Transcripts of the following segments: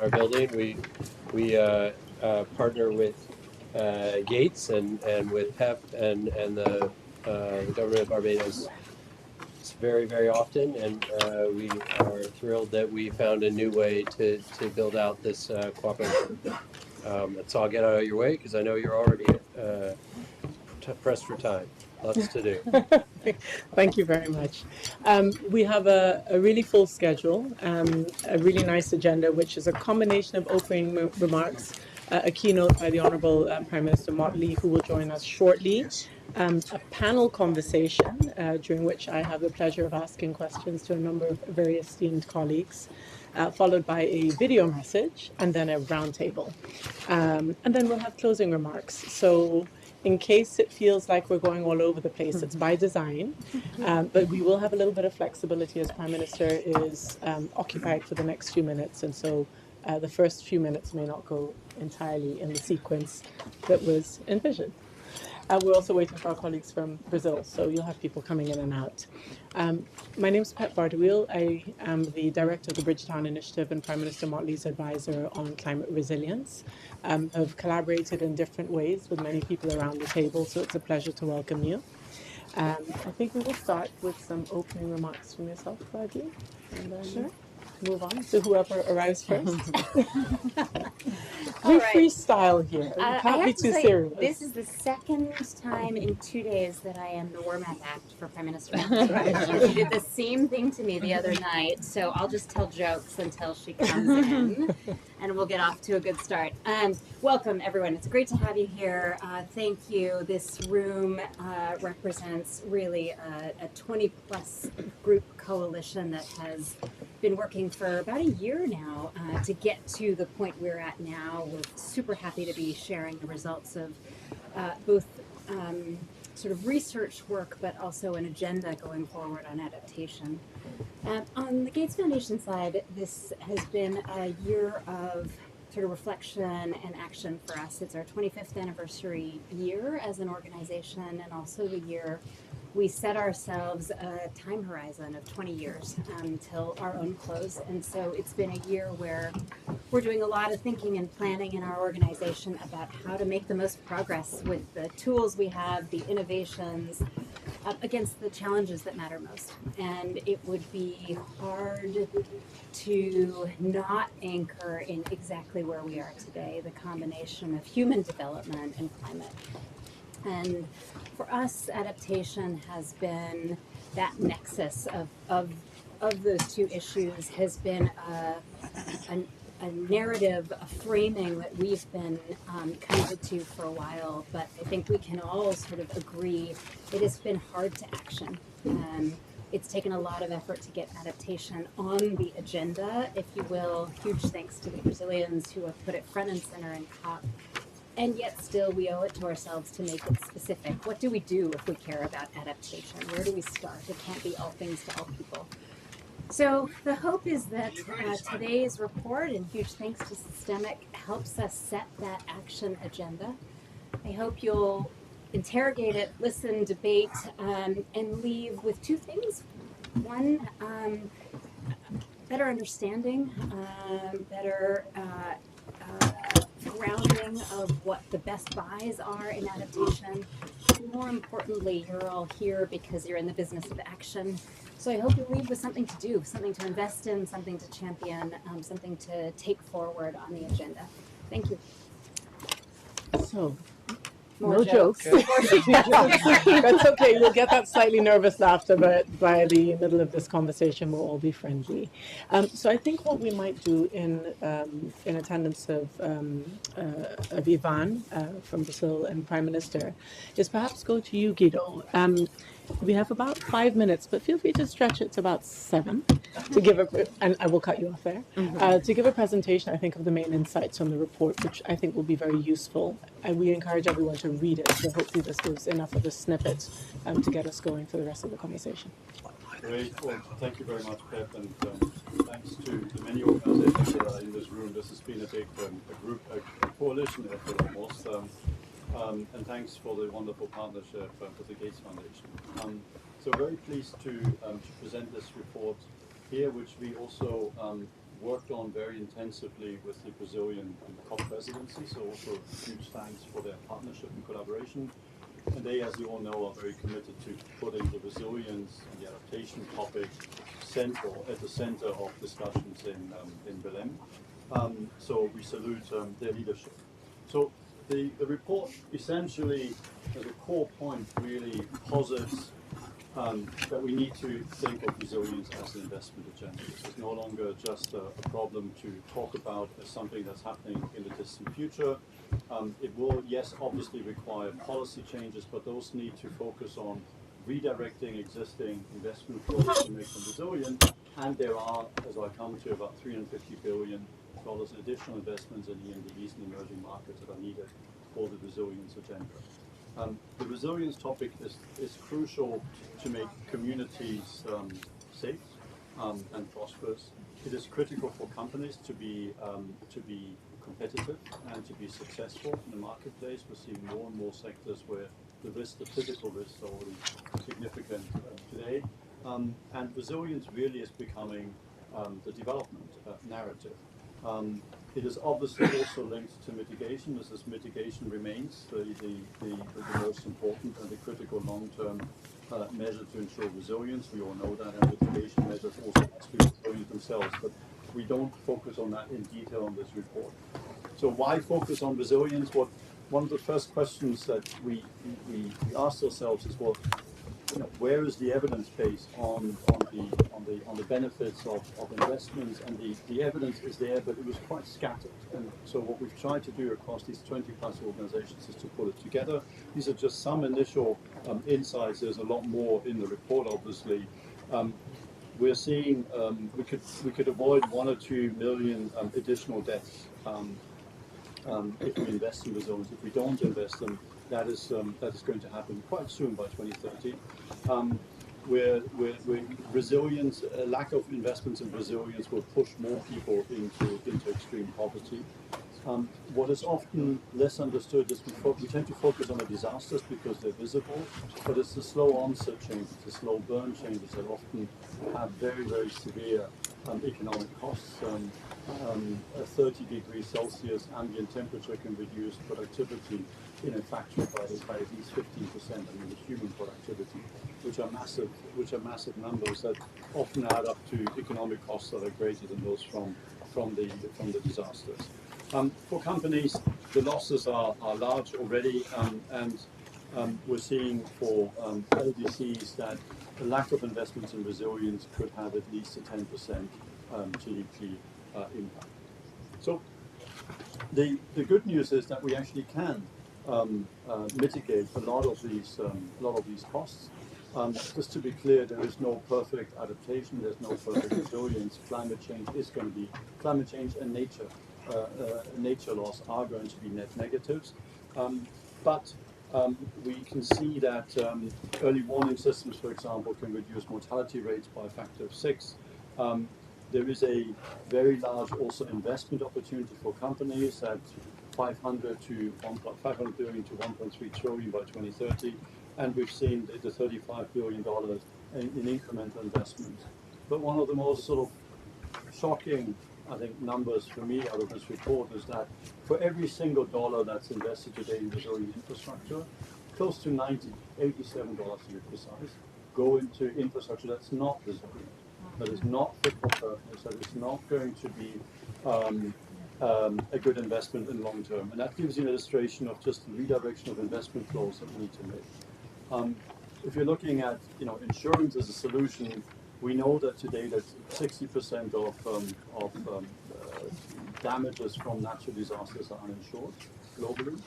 our building. We partner with Gates and with PEP and the government of Barbados very, very often, and we are thrilled that we found a new way to build out this cooperation. So I'll get out of your way because I know you're already pressed for time. Lots to do. Thank you very much. We have a really full schedule, a really nice agenda, which is a combination of opening remarks, a keynote by the Honourable Prime Minister Motley, who will join us shortly, a panel conversation during which I have the pleasure of asking questions to a number of very esteemed colleagues, followed by a video message, and then a roundtable. And then we'll have closing remarks. So in case it feels like we're going all over the place, it's by design, but we will have a little bit of flexibility as Prime Minister is occupied for the next few minutes, and so the first few minutes may not go entirely in the sequence that was envisioned. We're also waiting for our colleagues from Brazil, so you'll have people coming in and out. My name is Pep Bardeweel. I am the director of the Bridgetown Initiative and Prime Minister Motley's advisor on climate resilience. I've collaborated in different ways with many people around the table, so it's a pleasure to welcome you. I think we will start with some opening remarks from yourself, Bradley, and then move on to whoever arrives first. We freestyle here. It can't be too serious. This is the second time in 2 days that I am the warm-up act for Prime Minister Motley. She did the same thing to me the other night, so I'll just tell jokes until she comes in, and we'll get off to a good start. Welcome, everyone. It's great to have you here. Thank you. This room represents really a 20-plus group coalition that has been working for about a year now to get to the point we're at now. We're super happy to be sharing the results of both sort of research work, but also an agenda going forward on adaptation. On the Gates Foundation side, this has been a year of sort of reflection and action for us. It's our 25th anniversary year as an organization, and also the year we set ourselves a time horizon of 20 years until our own close. And so it's been a year where we're doing a lot of thinking and planning in our organization about how to make the most progress with the tools we have, the innovations, against the challenges that matter most. And it would be hard to not anchor in exactly where we are today, the combination of human development and climate. And for us, adaptation has been that nexus of those two issues, has been a narrative, a framing that we've been committed to for a while, but I think we can all sort of agree it has been hard to action. It's taken a lot of effort to get adaptation on the agenda, if you will. Huge thanks to the Brazilians who have put it front and center in COP. And yet still we owe it to ourselves to make it specific. What do we do if we care about adaptation? Where do we start? It can't be all things to all people. So the hope is that today's report, and huge thanks to Systemiq, helps us set that action agenda. I hope you'll interrogate it, listen, debate, and leave with two things. One, better understanding, better grounding of what the best buys are in adaptation. More importantly, you're all here because you're in the business of action. So I hope you leave with something to do, something to invest in, something to champion, something to take forward on the agenda. Thank you. So, More no jokes. That's okay. You'll get that slightly nervous laughter, but by the middle of this conversation, we'll all be friendly. So I think what we might do in attendance of Ivan from Brazil and Prime Minister is perhaps go to you, Guido. We have about 5 minutes, but feel free to stretch it to about 7 to give and I will cut you off there, to give a presentation, I think, of the main insights on the report, which I think will be very useful. And we encourage everyone to read it, so hopefully this gives enough of a snippet to get us going for the rest of the conversation. Great. Well, thank you very much, Pep, and thanks to the many organizations that are in this room. This has been a big a coalition effort almost. And thanks for the wonderful partnership with the Gates Foundation. So very pleased to present this report here, which we also worked on very intensively with the Brazilian COP presidency, so also huge thanks for their partnership and collaboration. And they, as you all know, are very committed to putting the resilience and the adaptation topic at the center of discussions in Belém. So we salute their leadership. So the report essentially, as a core point, really posits that we need to think of resilience as an investment agenda. This is no longer just a problem to talk about as something that's happening in the distant future. It will, yes, obviously require policy changes, but those need to focus on redirecting existing investment flows to make them resilient. And there are, as I come to, about $350 billion in additional investments in EMDBs and emerging markets that are needed for the resilience agenda. The resilience topic is crucial to make communities safe and prosperous. It is critical for companies to be competitive and to be successful in the marketplace. We're seeing more and more sectors where the physical risks are already significant today. And resilience really is becoming the development narrative. It is obviously also linked to mitigation, as this mitigation remains the most important and the critical long-term measure to ensure resilience. We all know that, and mitigation measures also must be resilient themselves, but we don't focus on that in detail on this report. So why focus on resilience? One of the first questions that we asked ourselves is, well, where is the evidence base on the benefits of investments? And the evidence is there, but it was quite scattered. And so what we've tried to do across these 20+ organizations is to pull it together. These are just some initial insights. There's a lot more in the report, obviously. We're seeing we could avoid 1 or 2 million additional deaths if we invest in resilience. If we don't invest them, that is going to happen quite soon, by 2030. Where resilience, a lack of investments in resilience will push more people into extreme poverty. What is often less understood is we tend to focus on the disasters because they're visible, but it's the slow onset changes, the slow burn changes that often have very, very severe economic costs. A 30 degrees Celsius ambient temperature can reduce productivity in a factory by at least 15%. I mean, the human productivity, which are massive numbers that often add up to economic costs that are greater than those from the disasters. For companies, the losses are large already, and we're seeing for LDCs that the lack of investments in resilience could have at least a 10% GDP impact. So the good news is that we actually can mitigate a lot of these costs. Just to be clear, there is no perfect adaptation. There's no perfect resilience. Climate change and nature loss are going to be net negatives. But we can see that early warning systems, for example, can reduce mortality rates by a factor of 6. There is a very large also investment opportunity for companies at 500 billion to 1.3 trillion by 2030, and we've seen the $35 billion in incremental investments. But one of the most sort of shocking, I think, numbers for me out of this report is that for every single dollar that's invested today in resilient infrastructure, close to $87 to be precise, go into infrastructure that's not resilient, that is not fit for purpose, that is not going to be a good investment in the long term. And that gives you an illustration of just the redirection of investment flows that we need to make. If you're looking at insurance as a solution, we know that today that 60% of damages from natural disasters are uninsured globally,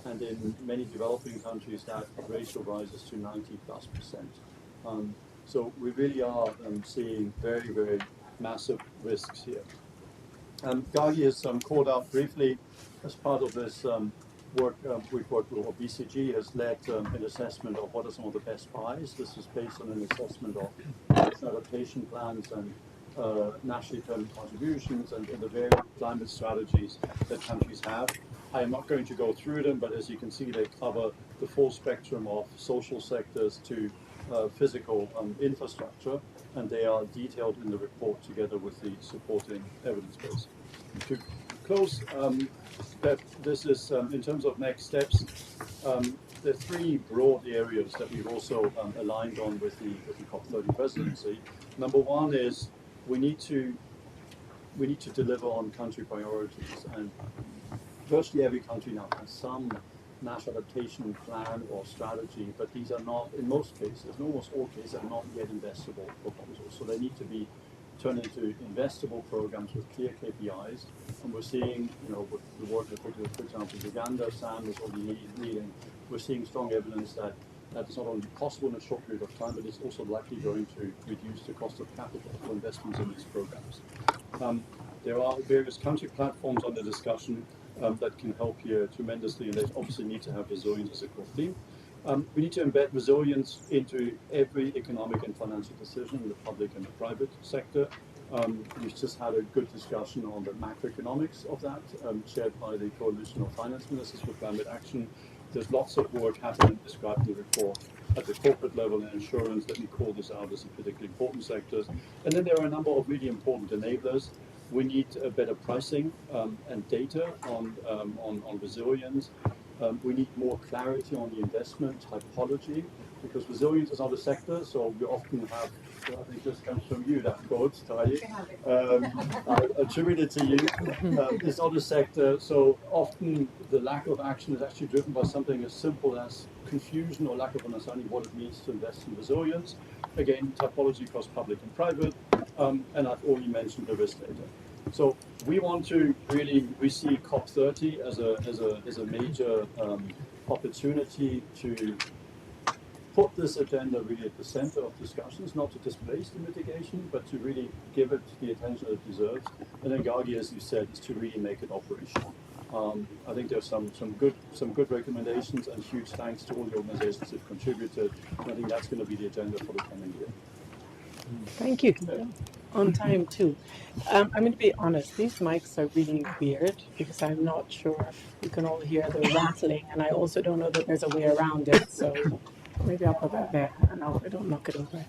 and in many developing countries that ratio rises to 90+%. So we really are seeing very, very massive risks here. Gagi has called out briefly as part of this work we've worked with, or BCG has led an assessment of what are some of the best buys. This is based on an assessment of adaptation plans and nationally determined contributions and the various climate strategies that countries have. I am not going to go through them, but as you can see, they cover the full spectrum of social sectors to physical infrastructure, and they are detailed in the report together with the supporting evidence base. To close, that this is in terms of next steps. There are three broad areas that we've also aligned on with the COP30 presidency. Number one is we need to deliver on country priorities, and virtually every country now has some national adaptation plan or strategy, but these are not, in most cases, in almost all cases, are not yet investable proposals. So they need to be turned into investable programs with clear KPIs. And we're seeing, with the work that, for example, Uganda, Sam is already leading, we're seeing strong evidence that is not only possible in a short period of time, but it's also likely going to reduce the cost of capital for investments in these programs. There are various country platforms under discussion that can help here tremendously, and they obviously need to have resilience as a core theme. We need to embed resilience into every economic and financial decision in the public and the private sector. We've just had a good discussion on the macroeconomics of that, shared by the Coalition of Finance Ministers for Climate Action. There's lots of work happening described in the report at the corporate level and insurance. Let me call this out as a particularly important sectors. And then there are a number of really important enablers. We need better pricing and data on resilience. We need more clarity on the investment typology, because resilience is not a sector, so we often have, I think this comes from you, that quote, Tali, I attribute it to you. It's not a sector, so often the lack of action is actually driven by something as simple as confusion or lack of understanding what it means to invest in resilience. Again, typology across public and private, and I've already mentioned the risk data. So we want to we see COP30 as a major opportunity to put this agenda really at the center of discussions, not to displace the mitigation, but to really give it the attention it deserves. And then Gagi, as you said, is to really make it operational. I think there's some good recommendations, and huge thanks to all the organizations that contributed. And I think that's going to be the agenda for the coming year. Thank you. On time too. I'm going to be honest, these mics are really weird because I'm not sure you can all hear the rattling, and I also don't know that there's a way around it. So maybe I'll put that there and I don't knock it over.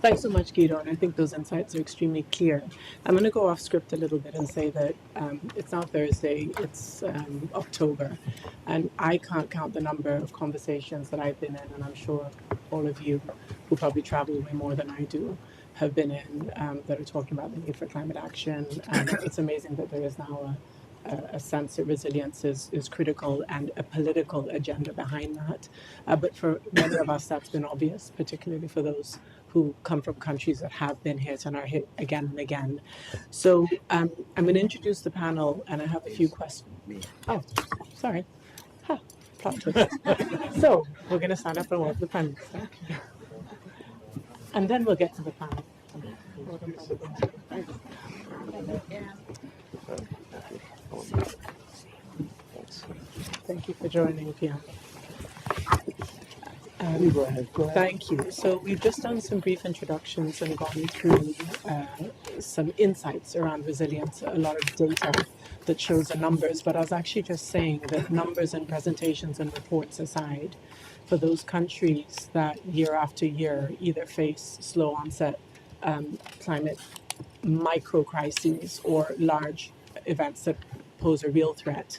Thanks so much, Guido, and I think those insights are extremely clear. I'm going to go off script a little bit and say that it's now Thursday, it's October, and I can't count the number of conversations that I've been in, and I'm sure all of you who probably travel way more than I do have been in that are talking about the need for climate action. It's amazing that there is now a sense that resilience is critical and a political agenda behind that. But for many of us, that's been obvious, particularly for those who come from countries that have been hit and are hit again and again. So I'm going to introduce the panel, and I have a few questions. Oh, sorry. Plot twist. So we're going to stand up and welcome the Prime Minister. And then we'll get to the panel. Thank you for joining, Piano. Go ahead. Thank you. So we've just done some brief introductions and gone through some insights around resilience, a lot of data that shows the numbers, but I was actually just saying that numbers and presentations and reports aside, for those countries that year after year either face slow onset climate micro crises or large events that pose a real threat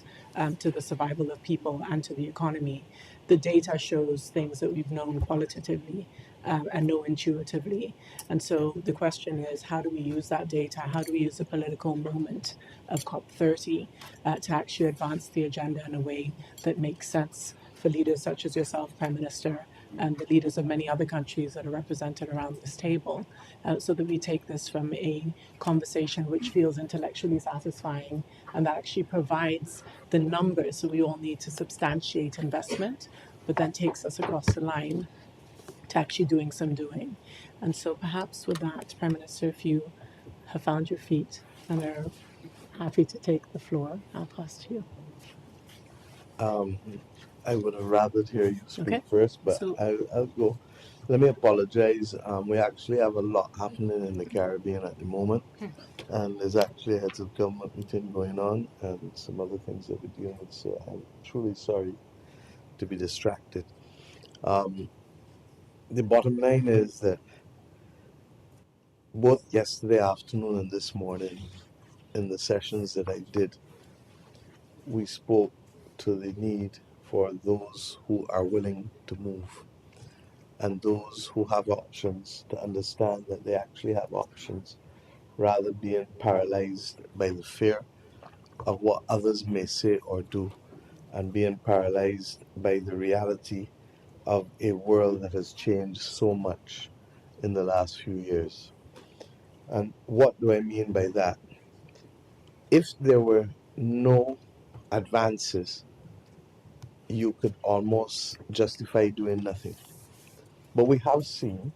to the survival of people and to the economy, the data shows things that we've known qualitatively and know intuitively. And so the question is, how do we use that data? How do we use the political moment of COP30 to actually advance the agenda in a way that makes sense for leaders such as yourself, Prime Minister, and the leaders of many other countries that are represented around this table, so that we take this from a conversation which feels intellectually satisfying and that actually provides the numbers so we all need to substantiate investment, but then takes us across the line to actually doing some doing. And so perhaps with that, Prime Minister, if you have found your feet and are happy to take the floor, I'll pass to you. I would have rather hear you speak first, but So- I'll go. Let me apologize. We actually have a lot happening in the Caribbean at the moment, and there's actually a heads of government meeting going on and some other things that we're dealing with, so I'm truly sorry to be distracted. The bottom line is that both yesterday afternoon and this morning, in the sessions that I did, we spoke to the need for those who are willing to move and those who have options to understand that they actually have options rather than being paralyzed by the fear of what others may say or do and being paralyzed by the reality of a world that has changed so much in the last few years. And what do I mean by that? If there were no advances, you could almost justify doing nothing. But we have seen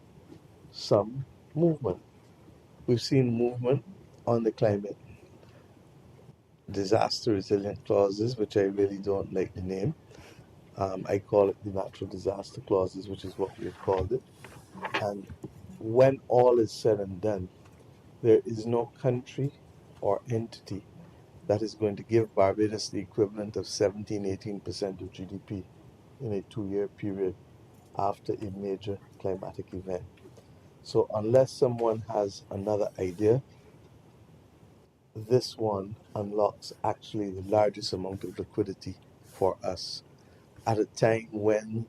some movement. We've seen movement on the climate disaster resilient clauses, which I really don't like the name. I call it the natural disaster clauses, which is what we've called it. And when all is said and done, there is no country or entity that is going to give Barbados the equivalent of 17-18% of GDP in a 2-year period after a major climatic event. So unless someone has another idea, this one unlocks actually the largest amount of liquidity for us at a time when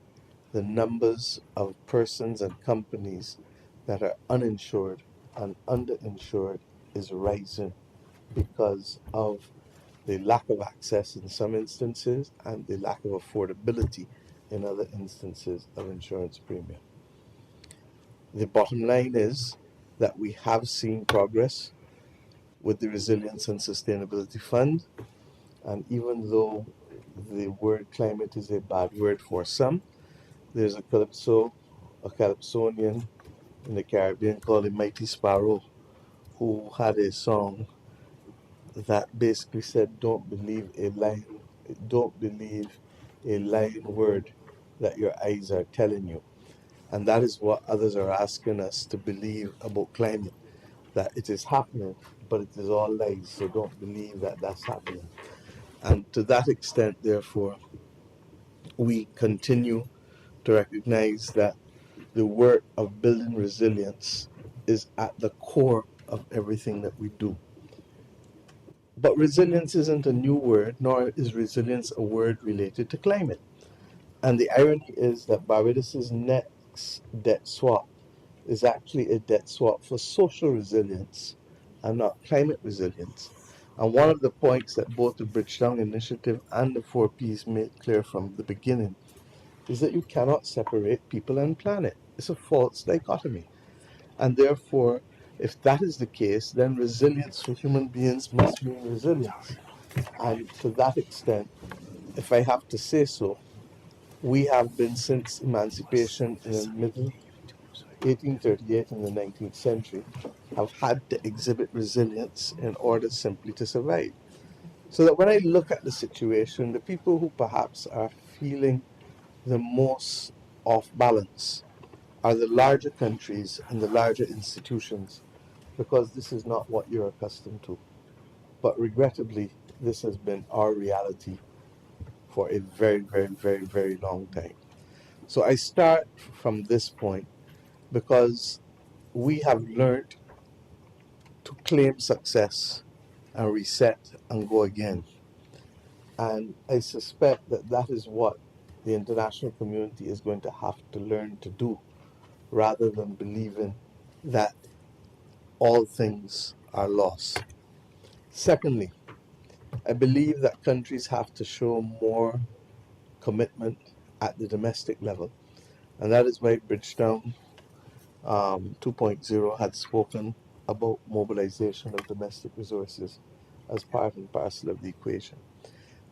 the numbers of persons and companies that are uninsured and underinsured is rising because of the lack of access in some instances and the lack of affordability in other instances of insurance premium. The bottom line is that we have seen progress with the Resilience and Sustainability Fund, and even though the word climate is a bad word for some, there's a Calypsonian in the Caribbean called the Mighty Sparrow, who had a song that basically said, don't believe a lying word that your eyes are telling you. And that is what others are asking us to believe about climate, that it is happening, but it is all lies, so don't believe that that's happening. And to that extent, therefore, we continue to recognize that the work of building resilience is at the core of everything that we do. But resilience isn't a new word, nor is resilience a word related to climate. And the irony is that Barbados' next debt swap is actually a debt swap for social resilience and not climate resilience. And one of the points that both the Bridgetown Initiative and the 4Ps made clear from the beginning is that you cannot separate people and planet. It's a false dichotomy. And therefore, if that is the case, then resilience for human beings must mean resilience. And to that extent, if I have to say so, we have been since emancipation in the middle 1838 in the 19th century, have had to exhibit resilience in order simply to survive. So that when I look at the situation, the people who perhaps are feeling the most off balance are the larger countries and the larger institutions, because this is not what you're accustomed to. But regrettably, this has been our reality for a very, very, very, very long time. So I start from this point because we have learned to claim success and reset and go again. And I suspect that that is what the international community is going to have to learn to do, rather than believing that all things are lost. Secondly, I believe that countries have to show more commitment at the domestic level. And that is why Bridgetown 2.0 had spoken about mobilization of domestic resources as part and parcel of the equation.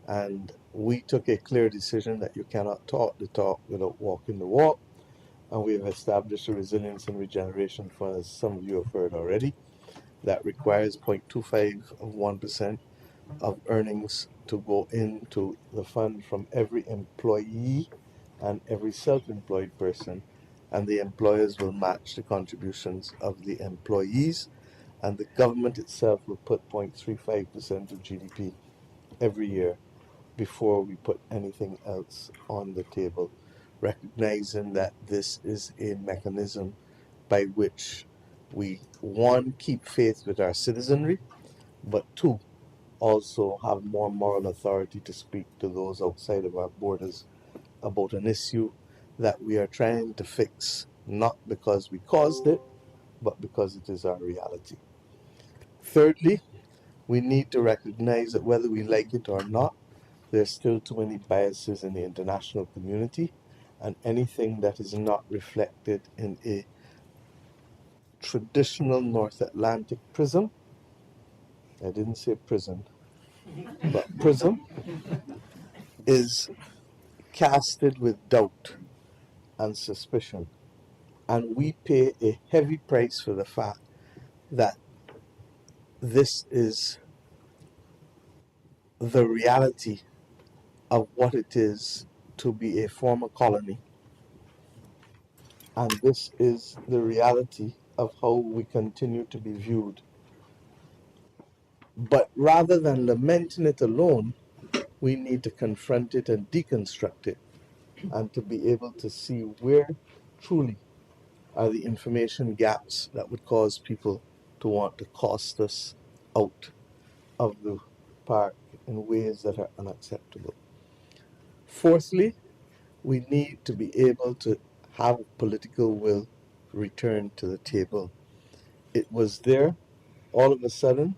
And we took a clear decision that you cannot talk the talk without walking the walk. And we have established a resilience and regeneration fund, as some of you have heard already, that requires 0.25 of 1% of earnings to go into the fund from every employee and every self-employed person, and the employers will match the contributions of the employees, and the government itself will put 0.35% of GDP every year before we put anything else on the table recognizing that this is a mechanism by which we, one, keep faith with our citizenry, but two, also have more moral authority to speak to those outside of our borders about an issue that we are trying to fix, not because we caused it, but because it is our reality. Thirdly, we need to recognize that whether we like it or not, there's still too many biases in the international community, and anything that is not reflected in a traditional North Atlantic prism, I didn't say prison, but prism, is casted with doubt and suspicion. And we pay a heavy price for the fact that this is the reality of what it is to be a former colony. And this is the reality of how we continue to be viewed. But rather than lamenting it alone, we need to confront it and deconstruct it, and to be able to see where truly are the information gaps that would cause people to want to cast us out of the park in ways that are unacceptable. Fourthly, we need to be able to have political will return to the table. It was there. All of a sudden,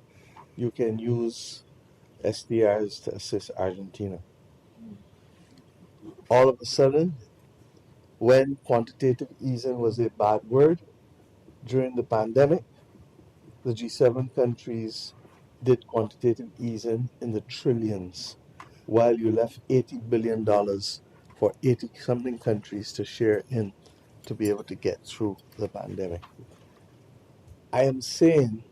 you can use SDRs to assist Argentina. All of a sudden, when quantitative easing was a bad word during the pandemic, the G7 countries did quantitative easing in the trillions, while you left $80 billion for 80 something countries to share in to be able to get through the pandemic. I am saying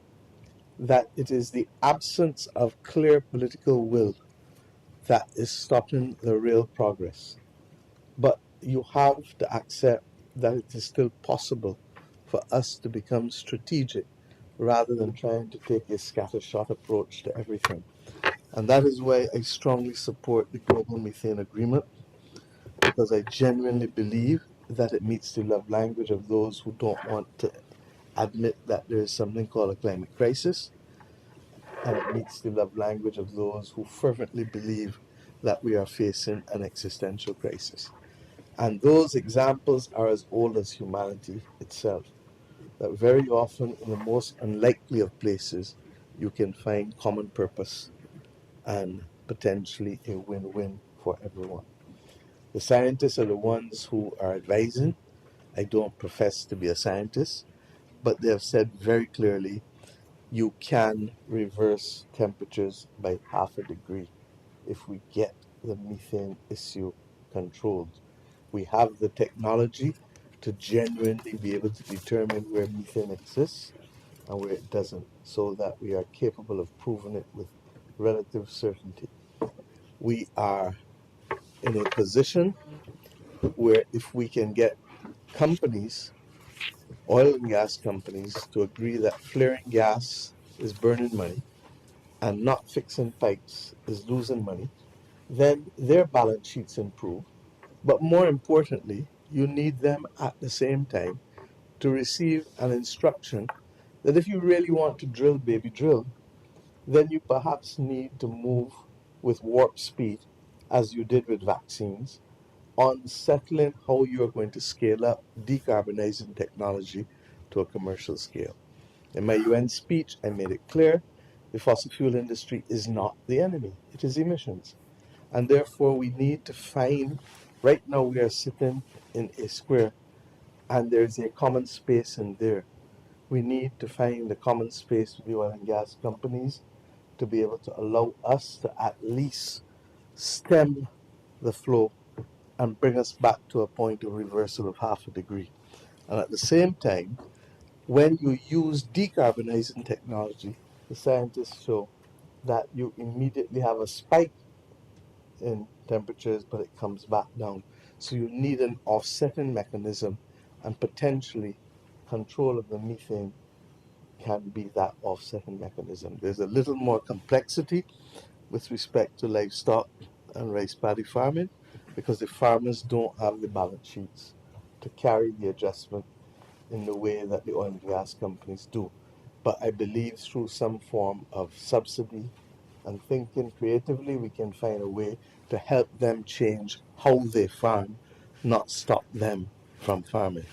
that it is the absence of clear political will that is stopping the real progress. But you have to accept that it is still possible for us to become strategic rather than trying to take a scattershot approach to everything. And that is why I strongly support the Global Methane Agreement, because I genuinely believe that it meets the love language of those who don't want to admit that there is something called a climate crisis, and it meets the love language of those who fervently believe that we are facing an existential crisis. And those examples are as old as humanity itself, that very often in the most unlikely of places, you can find common purpose and potentially a win-win for everyone. The scientists are the ones who are advising. I don't profess to be a scientist, but they have said very clearly you can reverse temperatures by half a degree if we get the methane issue controlled. We have the technology to genuinely be able to determine where methane exists and where it doesn't, so that we are capable of proving it with relative certainty. We are in a position where if we can get companies, oil and gas companies, to agree that flaring gas is burning money and not fixing pipes is losing money, then their balance sheets improve. But more importantly, you need them at the same time to receive an instruction that if you really want to drill, baby, drill, then you perhaps need to move with warp speed, as you did with vaccines, on settling how you're going to scale up decarbonizing technology to a commercial scale. In my UN speech, I made it clear the fossil fuel industry is not the enemy, it is emissions. And therefore, we need to find, right now, we are sitting in a square and there's a common space in there. We need to find the common space with the oil and gas companies to be able to allow us to at least stem the flow and bring us back to a point of reversal of half a degree. And at the same time, when you use decarbonizing technology, the scientists show that you immediately have a spike in temperatures, but it comes back down. So you need an offsetting mechanism, and potentially control of the methane can be that offsetting mechanism. There's a little more complexity with respect to livestock and rice paddy farming, because the farmers don't have the balance sheets to carry the adjustment in the way that the oil and gas companies do. But I believe through some form of subsidy and thinking creatively, we can find a way to help them change how they farm, not stop them from farming.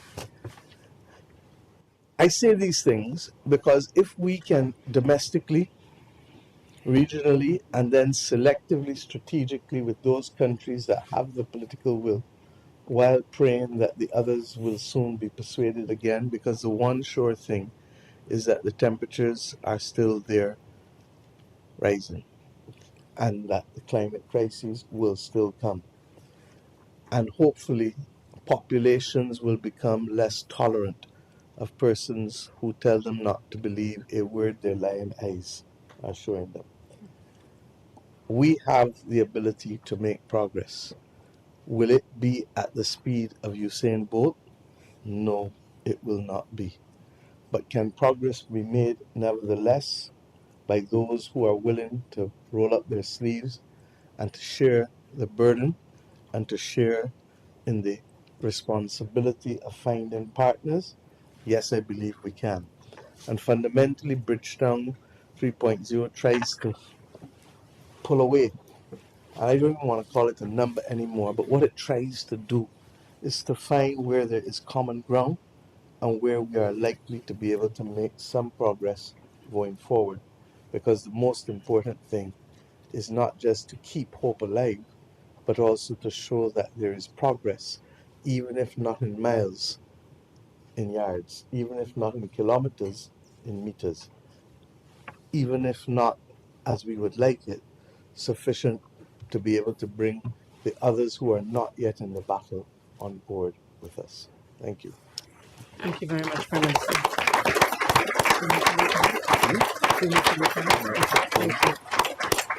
I say these things because if we can domestically, regionally, and then selectively, strategically with those countries that have the political will, while praying that the others will soon be persuaded again, because the one sure thing is that the temperatures are still there rising and that the climate crises will still come. And hopefully, populations will become less tolerant of persons who tell them not to believe a word their lying eyes are showing them. We have the ability to make progress. Will it be at the speed of Usain Bolt? No, it will not be. But can progress be made nevertheless by those who are willing to roll up their sleeves and to share the burden and to share in the responsibility of finding partners? Yes, I believe we can. And fundamentally, Bridgetown 3.0 tries to pull away. And I don't even want to call it a number anymore, but what it tries to do is to find where there is common ground and where we are likely to be able to make some progress going forward. Because the most important thing is not just to keep hope alive, but also to show that there is progress, even if not in miles, in yards, even if not in kilometers, in meters, even if not as we would like it, sufficient to be able to bring the others who are not yet in the battle on board with us. Thank you. Thank you very much, Prime Minister.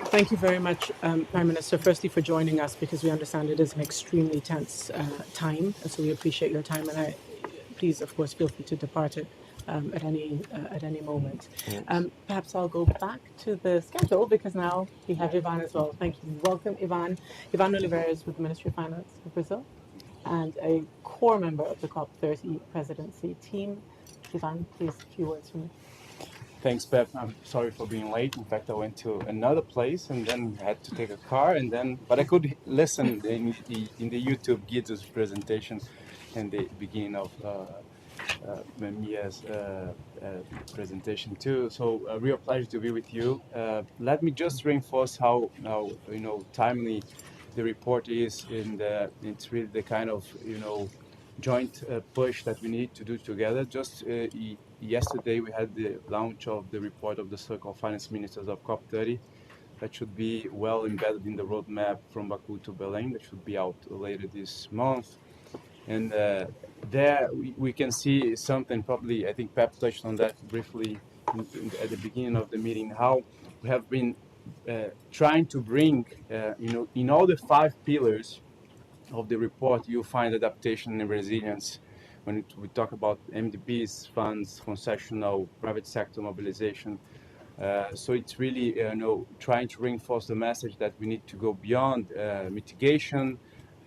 Thank you very much, Prime Minister, firstly for joining us, because we understand it is an extremely tense time, so we appreciate your time, and please, of course, feel free to depart it at any moment. Perhaps I'll go back to the schedule, because now we have Ivan as well. Thank you. Welcome, Ivan. Ivan Oliveira is with the Ministry of Finance of Brazil and a core member of the COP30 presidency team. Ivan, please, a few words from you. Thanks, Pep. I'm sorry for being late. In fact, I went to another place and then had to take a car, but I could listen in the YouTube Guido's presentation and the beginning of Mia's presentation too. So a real pleasure to be with you. Let me just reinforce how timely the report is, and it's really the kind of joint push that we need to do together. Just yesterday we had the launch of the report of the Circle of Finance Ministers of COP30 that should be well embedded in the roadmap from Baku to Belém, that should be out later this month. And there we can see something, probably I think Pep touched on that briefly at the beginning of the meeting, how we have been trying to bring, in all the 5 pillars of the report, you find adaptation and resilience. When we talk about MDBs, funds, concessional, private sector mobilization. So it's really trying to reinforce the message that we need to go beyond mitigation.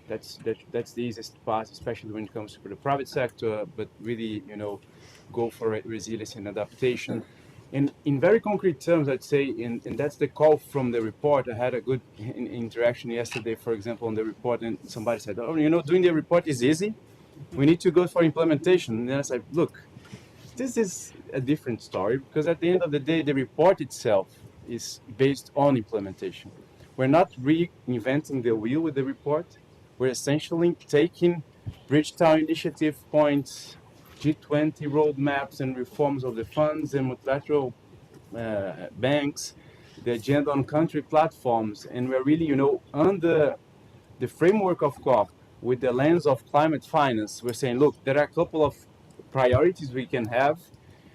That's the easiest part, especially when it comes to the private sector, but really go for resilience and adaptation. And in very concrete terms, I'd say, and that's the call from the report. I had a good interaction yesterday, for example, on the report, and somebody said, doing the report is easy. We need to go for implementation. And then I said, look, this is a different story, because at the end of the day, the report itself is based on implementation. We're not reinventing the wheel with the report. We're essentially taking Bridgetown Initiative points, G20 roadmaps and reforms of the funds and multilateral banks, the agenda on country platforms, and we're really, under the framework of COP, with the lens of climate finance, we're saying, look, there are a couple of priorities we can have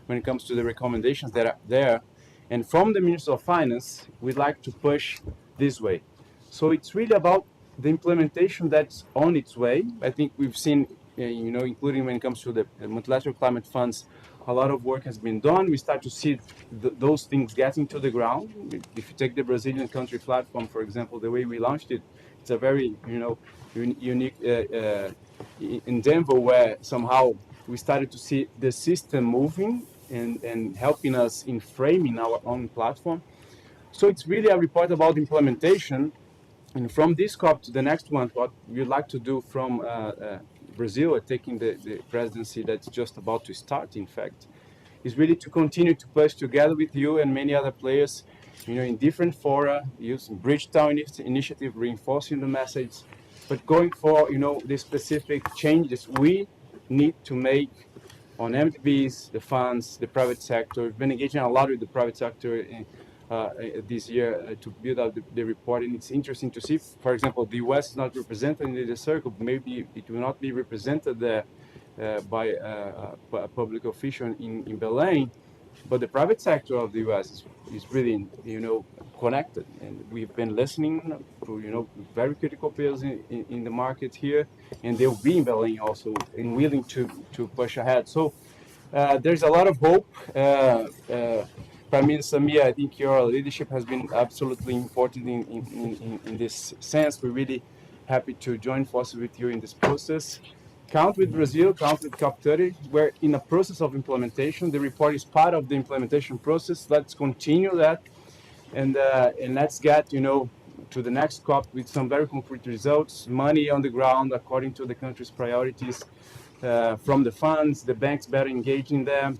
when it comes to the recommendations that are there. And from the Minister of Finance, we'd like to push this way. So it's really about the implementation that's on its way. I think we've seen, including when it comes to the multilateral climate funds, a lot of work has been done. We start to see those things getting to the ground. If you take the Brazilian country platform, for example, the way we launched it, it's a very unique endeavor where somehow we started to see the system moving and helping us in framing our own platform. So it's really a report about implementation. And from this COP to the next one, what we'd like to do from Brazil, taking the presidency that's just about to start, in fact, is really to continue to push together with you and many other players, in different fora, using Bridgetown Initiative, reinforcing the message, but going for, the specific changes we need to make on MDBs, the funds, the private sector. We've been engaging a lot with the private sector this year to build out the report, and it's interesting to see, for example, the US is not represented in the circle. Maybe it will not be represented there by a public official in Belém, but the private sector of the US is really, connected, and we've been listening to, very critical players in the market here, and they'll be in Belém also and willing to push ahead. So there's a lot of hope. Prime Minister Mia, I think your leadership has been absolutely important in this sense. We're really happy to join forces with you in this process. Count with Brazil, count with COP30. We're in a process of implementation. The report is part of the implementation process. Let's continue that, and let's get to the next COP with some very concrete results, money on the ground according to the country's priorities, from the funds, the banks better engaging them,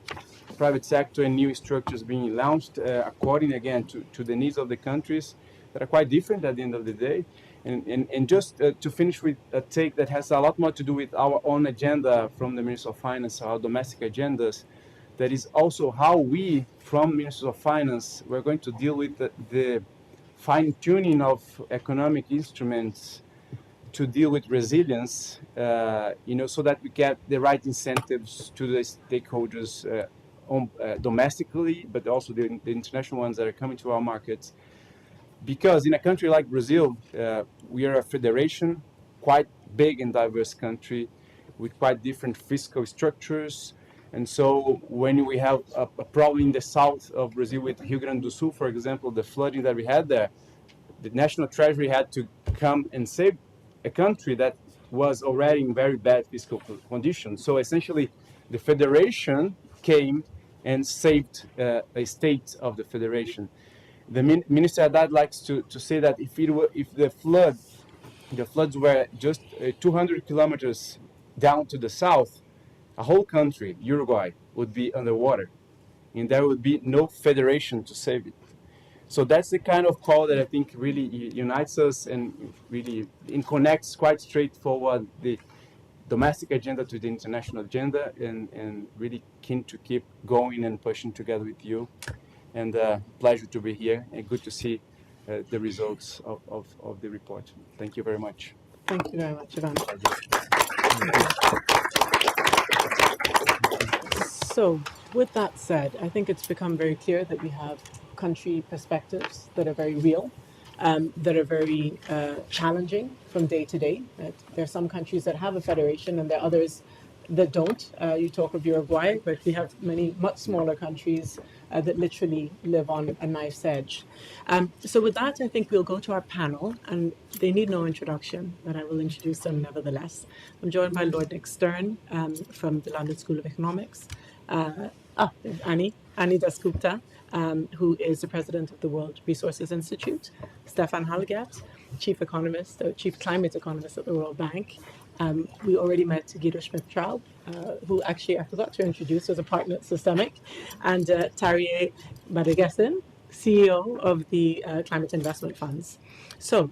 private sector and new structures being launched according again to the needs of the countries that are quite different at the end of the day. And just to finish with a take that has a lot more to do with our own agenda from the Minister of Finance, our domestic agendas, that is also how we, from Ministers of Finance, we're going to deal with the fine-tuning of economic instruments to deal with resilience, so that we get the right incentives to the stakeholders domestically, but also the international ones that are coming to our markets. Because in a country like Brazil, we are a federation, quite big and diverse country with quite different fiscal structures. And so when we have a problem in the south of Brazil with Rio Grande do Sul, for example, the flooding that we had there, the National Treasury had to come and save a country that was already in very bad fiscal conditions. So essentially, the federation came and saved a state of the federation. The Minister Haddad likes to say that if the floods were just 200 kilometers down to the south, a whole country, Uruguay, would be underwater, and there would be no federation to save it. So that's the kind of call that I think really unites us and really connects quite straightforward the domestic agenda to the international agenda, and really keen to keep going and pushing together with you. And pleasure to be here, and good to see the results of the report. Thank you very much. Thank you very much, Ivan. So, with that said, I think it's become very clear that we have country perspectives that are very real, that are very challenging from day to day. Right? There are some countries that have a federation, and there are others that don't. You talk of Uruguay, but we have many much smaller countries that literally live on a knife's edge. So with that, I think we'll go to our panel, and they need no introduction, but I will introduce them nevertheless. I'm joined by Lord Nick Stern from the London School of Economics. Annie Dasgupta, who is the president of the World Resources Institute. Stefan Hallegaert, chief climate economist at the World Bank. We already met Guido Schmidt-Traub, who actually I forgot to introduce as a partner at Systemiq, and Tarier Badegesin, CEO of the Climate Investment Funds. So,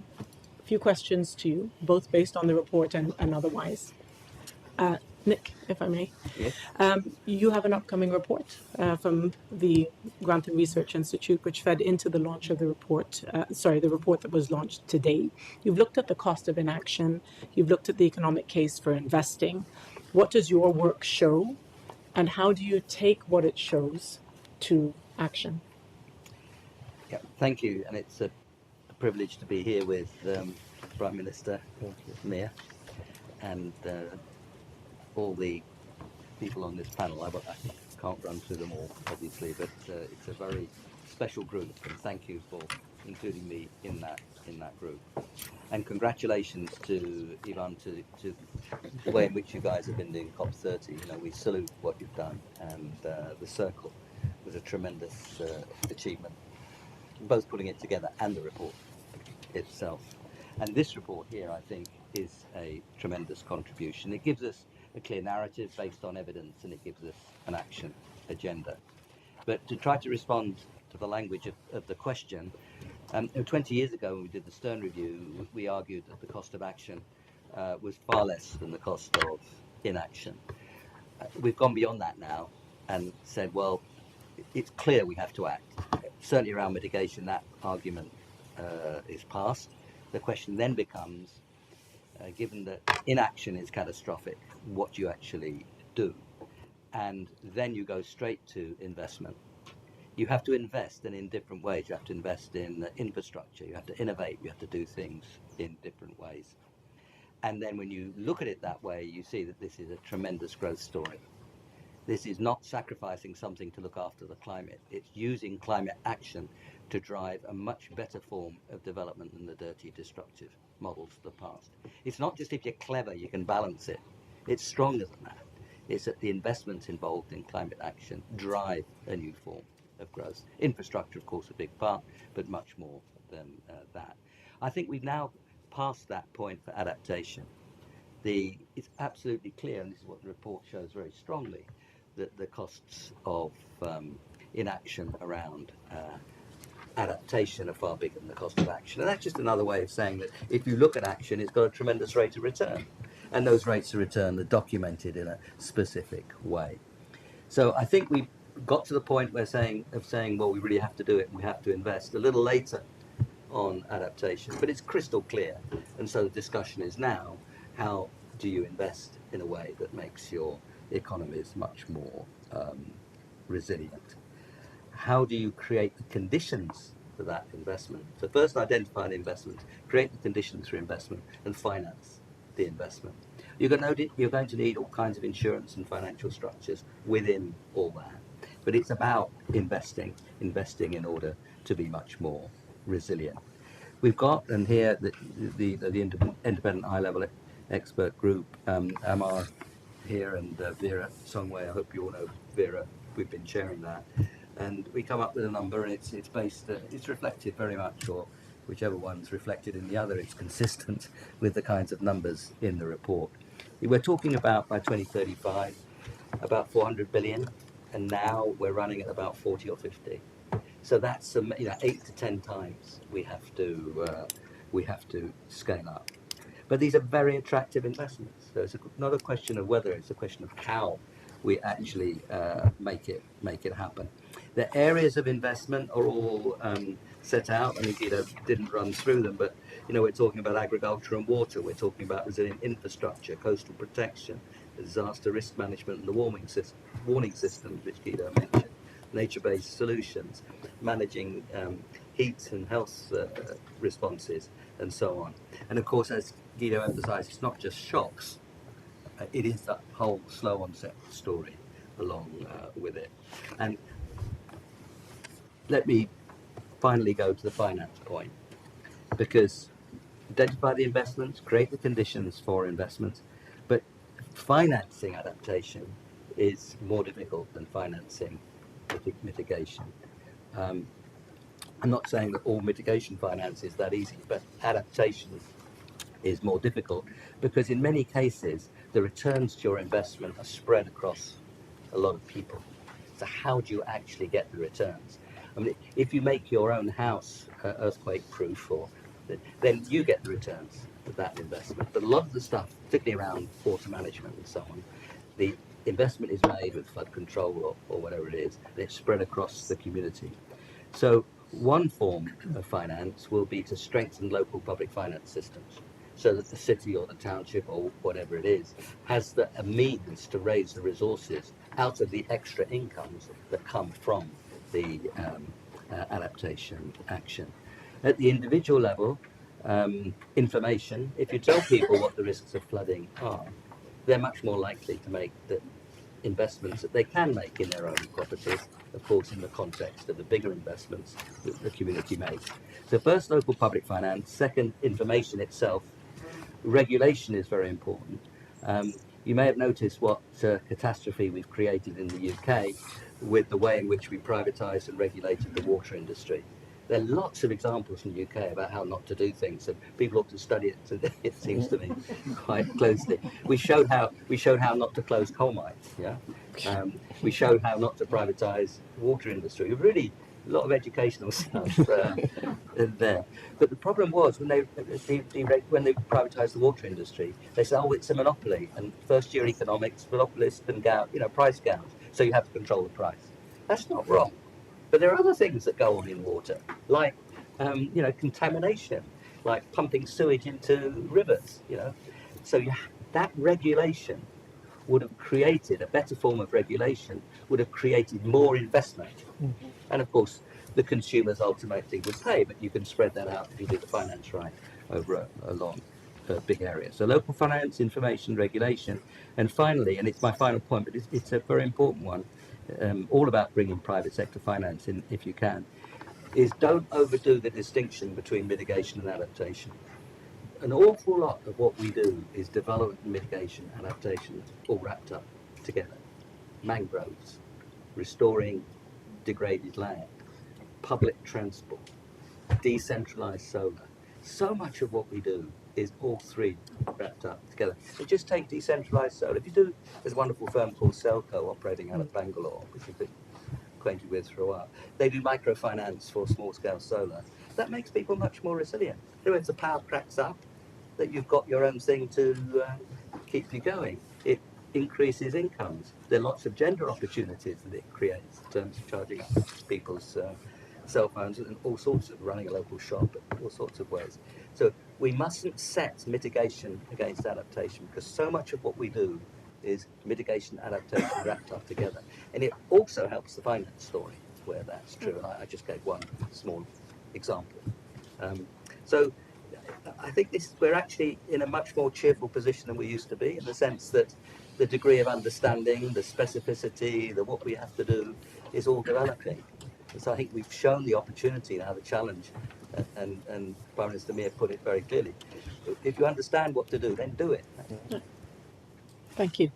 a few questions to you, both based on the report and otherwise. Nick, if I may. Yes. You have an upcoming report from the Grantham Research Institute, which fed into the launch of the report, the report that was launched today. You've looked at the cost of inaction. You've looked at the economic case for investing. What does your work show, and how do you take what it shows to action? Yeah, thank you. And it's a privilege to be here with Prime Minister Mia and all the people on this panel. I can't run through them all, obviously, but it's a very special group, and thank you for including me in that group. And congratulations to Ivan, to the way in which you guys have been doing COP30. You know, we salute what you've done, and the Circle was a tremendous achievement, both putting it together and the report itself. And this report here, I think, is a tremendous contribution. It gives us a clear narrative based on evidence, and it gives us an action agenda. But to try to respond to the language of the question, 20 years ago when we did the Stern Review, we argued that the cost of action was far less than the cost of inaction. We've gone beyond that now and said, well, it's clear we have to act. Certainly around mitigation, that argument is past. The question then becomes, given that inaction is catastrophic, what do you actually do? And then you go straight to investment. You have to invest, and in different ways. You have to invest in infrastructure, you have to innovate, you have to do things in different ways. And then when you look at it that way, you see that this is a tremendous growth story. This is not sacrificing something to look after the climate. It's using climate action to drive a much better form of development than the dirty, destructive models of the past. It's not just if you're clever, you can balance it. It's stronger than that. It's that the investments involved in climate action drive a new form of growth. Infrastructure, of course, a big part, but much more than that. I think we've now passed that point for adaptation. It's absolutely clear, and this is what the report shows very strongly, that the costs of inaction around adaptation are far bigger than the cost of action. And that's just another way of saying that if you look at action, it's got a tremendous rate of return. And those rates of return are documented in a specific way. So I think we've got to the point where saying, well, we really have to do it and we have to invest a little later on adaptation. But it's crystal clear. And so the discussion is now, how do you invest in a way that makes your economies much more resilient? How do you create the conditions for that investment? So first identify the investment, create the conditions for investment, and finance the investment. You're going to need all kinds of insurance and financial structures within all that. But it's about investing in order to be much more resilient. We've got, and here the independent high-level expert group, Amar here, and Vera Songway. I hope you all know Vera. We've been sharing that, and we come up with a number, and it's based, it's reflected very much, or whichever one's reflected in the other, it's consistent with the kinds of numbers in the report. We're talking about, by 2035, about 400 billion, and now we're running at about 40 or 50. So that's 8 to 10 times we have to scale up. But these are very attractive investments. So it's not a question of whether, it's a question of how we actually make it happen. The areas of investment are all set out, and indeed I didn't run through them, but we're talking about agriculture and water, we're talking about resilient infrastructure, coastal protection, disaster risk management, and the warning systems, which Guido mentioned, nature-based solutions, managing heat and health responses, and so on. And of course, as Guido emphasised, it's not just shocks, it is that whole slow onset story along with it. And let me finally go to the finance point, because identify the investments, create the conditions for investments, but financing adaptation is more difficult than financing mitigation. I'm not saying that all mitigation finance is that easy, but adaptation is more difficult, because in many cases the returns to your investment are spread across a lot of people. So how do you actually get the returns? I mean, if you make your own house earthquake proof, then you get the returns of that investment. But a lot of the stuff, particularly around water management and so on, the investment is made with flood control or whatever it is, and it's spread across the community. So one form of finance will be to strengthen local public finance systems, so that the city or the township or whatever it is has a means to raise the resources out of the extra incomes that come from the adaptation action. At the individual level, information, if you tell people what the risks of flooding are, they're much more likely to make the investments that they can make in their own properties, of course, in the context of the bigger investments that the community makes. So first, local public finance. Second, information itself. Regulation is very important. You may have noticed what catastrophe we've created in the UK with the way in which we privatised and regulated the water industry. There are lots of examples in the UK about how not to do things, and people ought to study it. It seems to me quite closely. We showed how not to close coal mines. Yeah, we showed how not to privatise the water industry. Really, a lot of educational stuff there. But the problem was when they privatised the water industry, they said, "Oh, it's a monopoly," and first-year economics, monopolists can price gouge, so you have to control the price. That's not wrong. But there are other things that go on in water, like contamination, like pumping sewage into rivers. So that regulation would have created a better form of regulation, would have created more investment, and of course the consumers ultimately would pay. But you can spread that out if you do the finance right over a long, big area. So local finance, information, regulation, and finally, and it's my final point, but it's a very important one. All about bringing private sector finance in, if you can, is don't overdo the distinction between mitigation and adaptation. An awful lot of what we do is development, mitigation, adaptation, all wrapped up together. Mangroves, restoring degraded land, public transport, decentralised solar. So much of what we do is all three wrapped up together. And just take decentralised solar. There's a wonderful firm called Selco operating out of Bangalore, which you've been acquainted with for a while. They do microfinance for small-scale solar. That makes people much more resilient. If the power cracks up, that you've got your own thing to keep you going. It increases incomes. There are lots of gender opportunities that it creates in terms of charging up people's cell phones and all sorts of running a local shop, all sorts of ways. So we mustn't set mitigation against adaptation, because so much of what we do is mitigation, adaptation wrapped up together. And it also helps the finance story where that's true. And I just gave one small example. So I think we're actually in a much more cheerful position than we used to be, in the sense that the degree of understanding, the specificity, what we have to do is all developing. And so I think we've shown the opportunity now, the challenge, and Prime Minister Mir put it very clearly. If you understand what to do, then do it. Thank you.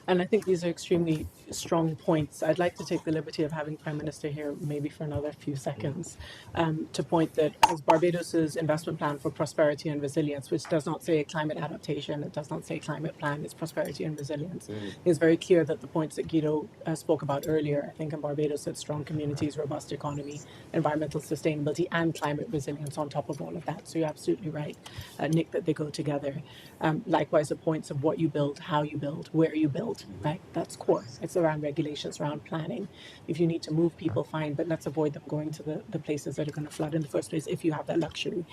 And I think these are extremely strong points. I'd like to take the liberty of having Prime Minister here maybe for another few seconds to point that as Barbados's investment plan for prosperity and resilience, which does not say climate adaptation, it does not say climate plan, it's prosperity and resilience, is very clear that the points that Guido spoke about earlier, I think in Barbados said strong communities, robust economy, environmental sustainability and climate resilience on top of all of that. So you're absolutely right, Nick, that they go together. Likewise, the points of what you build, how you build, where you build, right? That's core. It's around regulations, around planning. If you need to move people, fine, but let's avoid them going to the places that are going to flood in the first place if you have that luxury.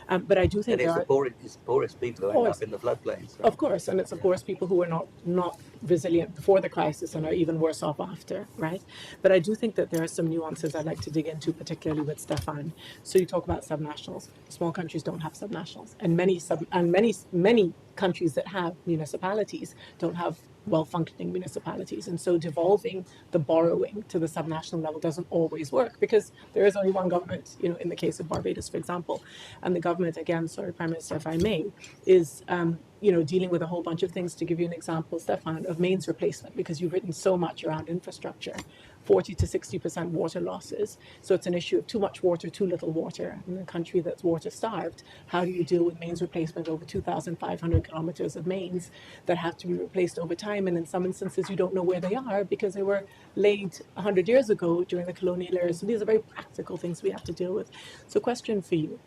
But I do think it's the poorest people who end up in the floodplains. Right? Of course, and it's the poorest people who are not resilient before the crisis and are even worse off after, right? But I do think that there are some nuances I'd like to dig into, particularly with Stefan. So you talk about subnationals. Small countries don't have subnationals, and many countries that have municipalities don't have well-functioning municipalities, and so devolving the borrowing to the subnational level doesn't always work, because there is only one government, in the case of Barbados, for example, and the government, again, sorry, Prime Minister, if I may, is dealing with a whole bunch of things. To give you an example, Stefan, of mains replacement, because you've written so much around infrastructure, 40 to 60% water losses. So it's an issue of too much water, too little water. In a country that's water starved, how do you deal with mains replacement, over 2,500 kilometers of mains that have to be replaced over time? And in some instances, you don't know where they are because they were laid 100 years ago during the colonial era. So these are very practical things we have to deal with. So question for you,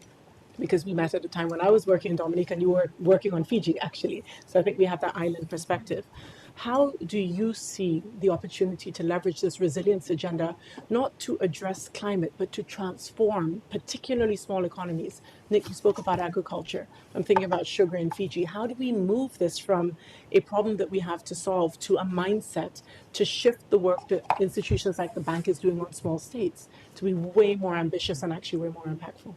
because we met at a time when I was working in Dominica and you were working on Fiji, actually. So I think we have that island perspective. How do you see the opportunity to leverage this resilience agenda, not to address climate, but to transform particularly small economies? Nick, you spoke about agriculture. I'm thinking about sugar in Fiji. How do we move this from a problem that we have to solve to a mindset to shift the work that institutions like the bank is doing on small states to be way more ambitious and actually way more impactful?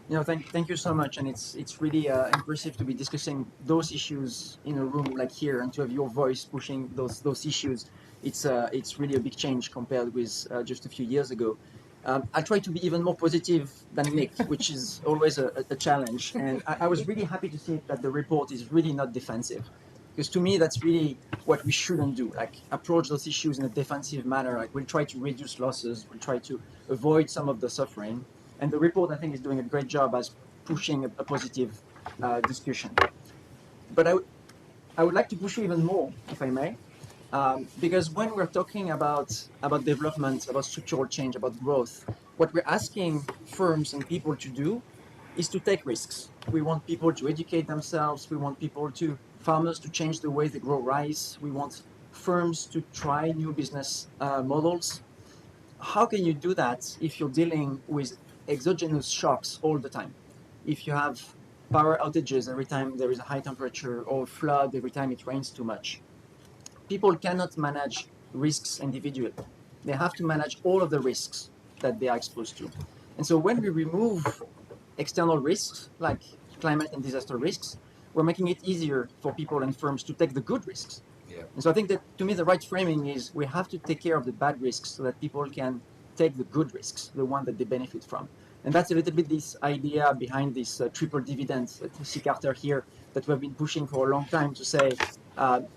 Thank you so much, and it's really impressive to be discussing those issues in a room like here, and to have your voice pushing those issues. It's really a big change compared with just a few years ago. I'll try to be even more positive than Nick, which is always a challenge. And I was really happy to see that the report is really not defensive, because to me that's really what we shouldn't do. Like approach those issues in a defensive manner. Like we'll try to reduce losses, we'll try to avoid some of the suffering. And the report, I think, is doing a great job as pushing a positive discussion. But I would like to push you even more, if I may, because when we're talking about development, about structural change, about growth, what we're asking firms and people to do is to take risks. We want people to educate themselves. We want farmers to change the way they grow rice. We want firms to try new business models. How can you do that if you're dealing with exogenous shocks all the time? If you have power outages every time there is a high temperature, or flood every time it rains too much? People cannot manage risks individually. They have to manage all of the risks that they are exposed to. And so when we remove external risks like climate and disaster risks, we're making it easier for people and firms to take the good risks. Yeah. And so I think that, to me, the right framing is we have to take care of the bad risks so that people can take the good risks, the one that they benefit from. And that's a little bit this idea behind this triple dividends that you see Carter here, that we've been pushing for a long time, to say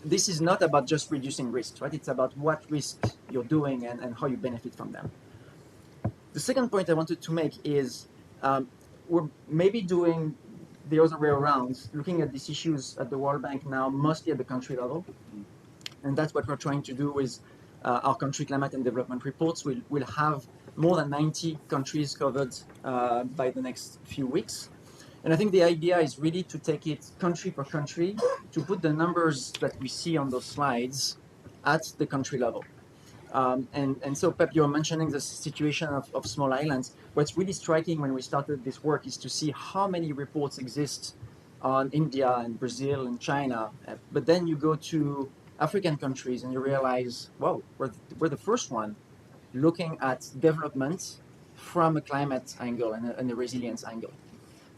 this is not about just reducing risks, right? It's about what risks you're doing and how you benefit from them. The second point I wanted to make is we're maybe doing the other way around, looking at these issues at the World Bank now, mostly at the country level. And that's what we're trying to do with our country climate and development reports. We'll have more than 90 countries covered by the next few weeks. And I think the idea is really to take it country per country, to put the numbers that we see on those slides at the country level. And so, Pep, you were mentioning the situation of small islands. What's really striking when we started this work is to see how many reports exist on India and Brazil and China. But then you go to African countries and you realize, whoa, we're the first one looking at development from a climate angle and a resilience angle.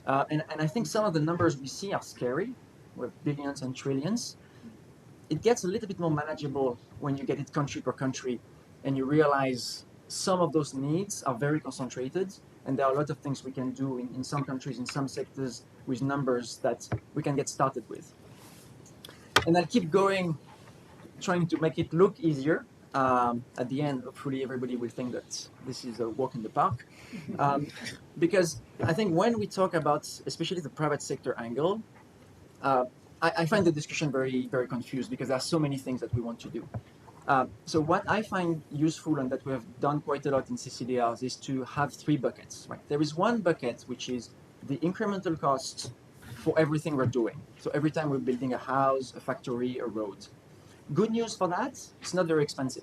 And I think some of the numbers we see are scary, with billions and trillions. It gets a little bit more manageable when you get it country per country and you realize some of those needs are very concentrated, and there are a lot of things we can do in some countries, in some sectors, with numbers that we can get started with. And I'll keep going, trying to make it look easier. At the end, hopefully everybody will think that this is a walk in the park. Because I think when we talk about, especially the private sector angle, I find the discussion very, very confused because there are so many things that we want to do. So what I find useful, and that we have done quite a lot in CCDRs, is to have three buckets. Right? There is one bucket which is the incremental costs for everything we're doing. So every time we're building a house, a factory, a road. Good news for that, it's not very expensive.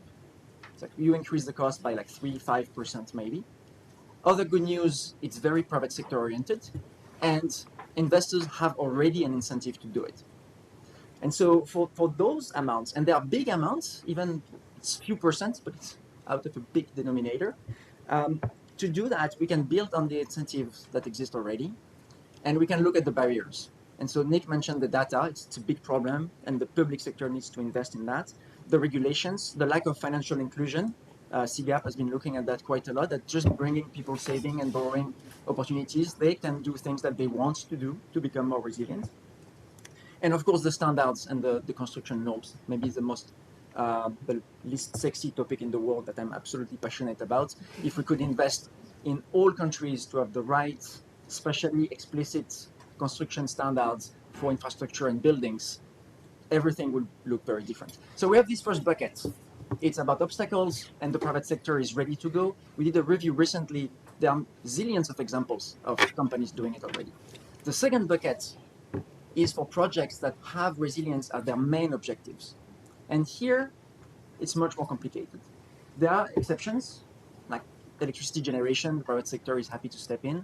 It's like you increase the cost by like 3-5% maybe. Other good news, it's very private sector oriented, and investors have already an incentive to do it. And so for those amounts, and they are big amounts, even it's few percent, but it's out of a big denominator, to do that, we can build on the incentives that exist already, and we can look at the barriers. And so Nick mentioned the data, it's a big problem, and the public sector needs to invest in that. The regulations, the lack of financial inclusion, CGAP has been looking at that quite a lot, that just bringing people saving and borrowing opportunities, they can do things that they want to do to become more resilient. And of course, the standards and the construction norms, maybe the least sexy topic in the world that I'm absolutely passionate about. If we could invest in all countries to have the right, especially explicit construction standards for infrastructure and buildings, everything would look very different. So we have this first bucket. It's about obstacles, and the private sector is ready to go. We did a review recently. There are zillions of examples of companies doing it already. The second bucket is for projects that have resilience as their main objectives. And here, it's much more complicated. There are exceptions, like electricity generation, the private sector is happy to step in.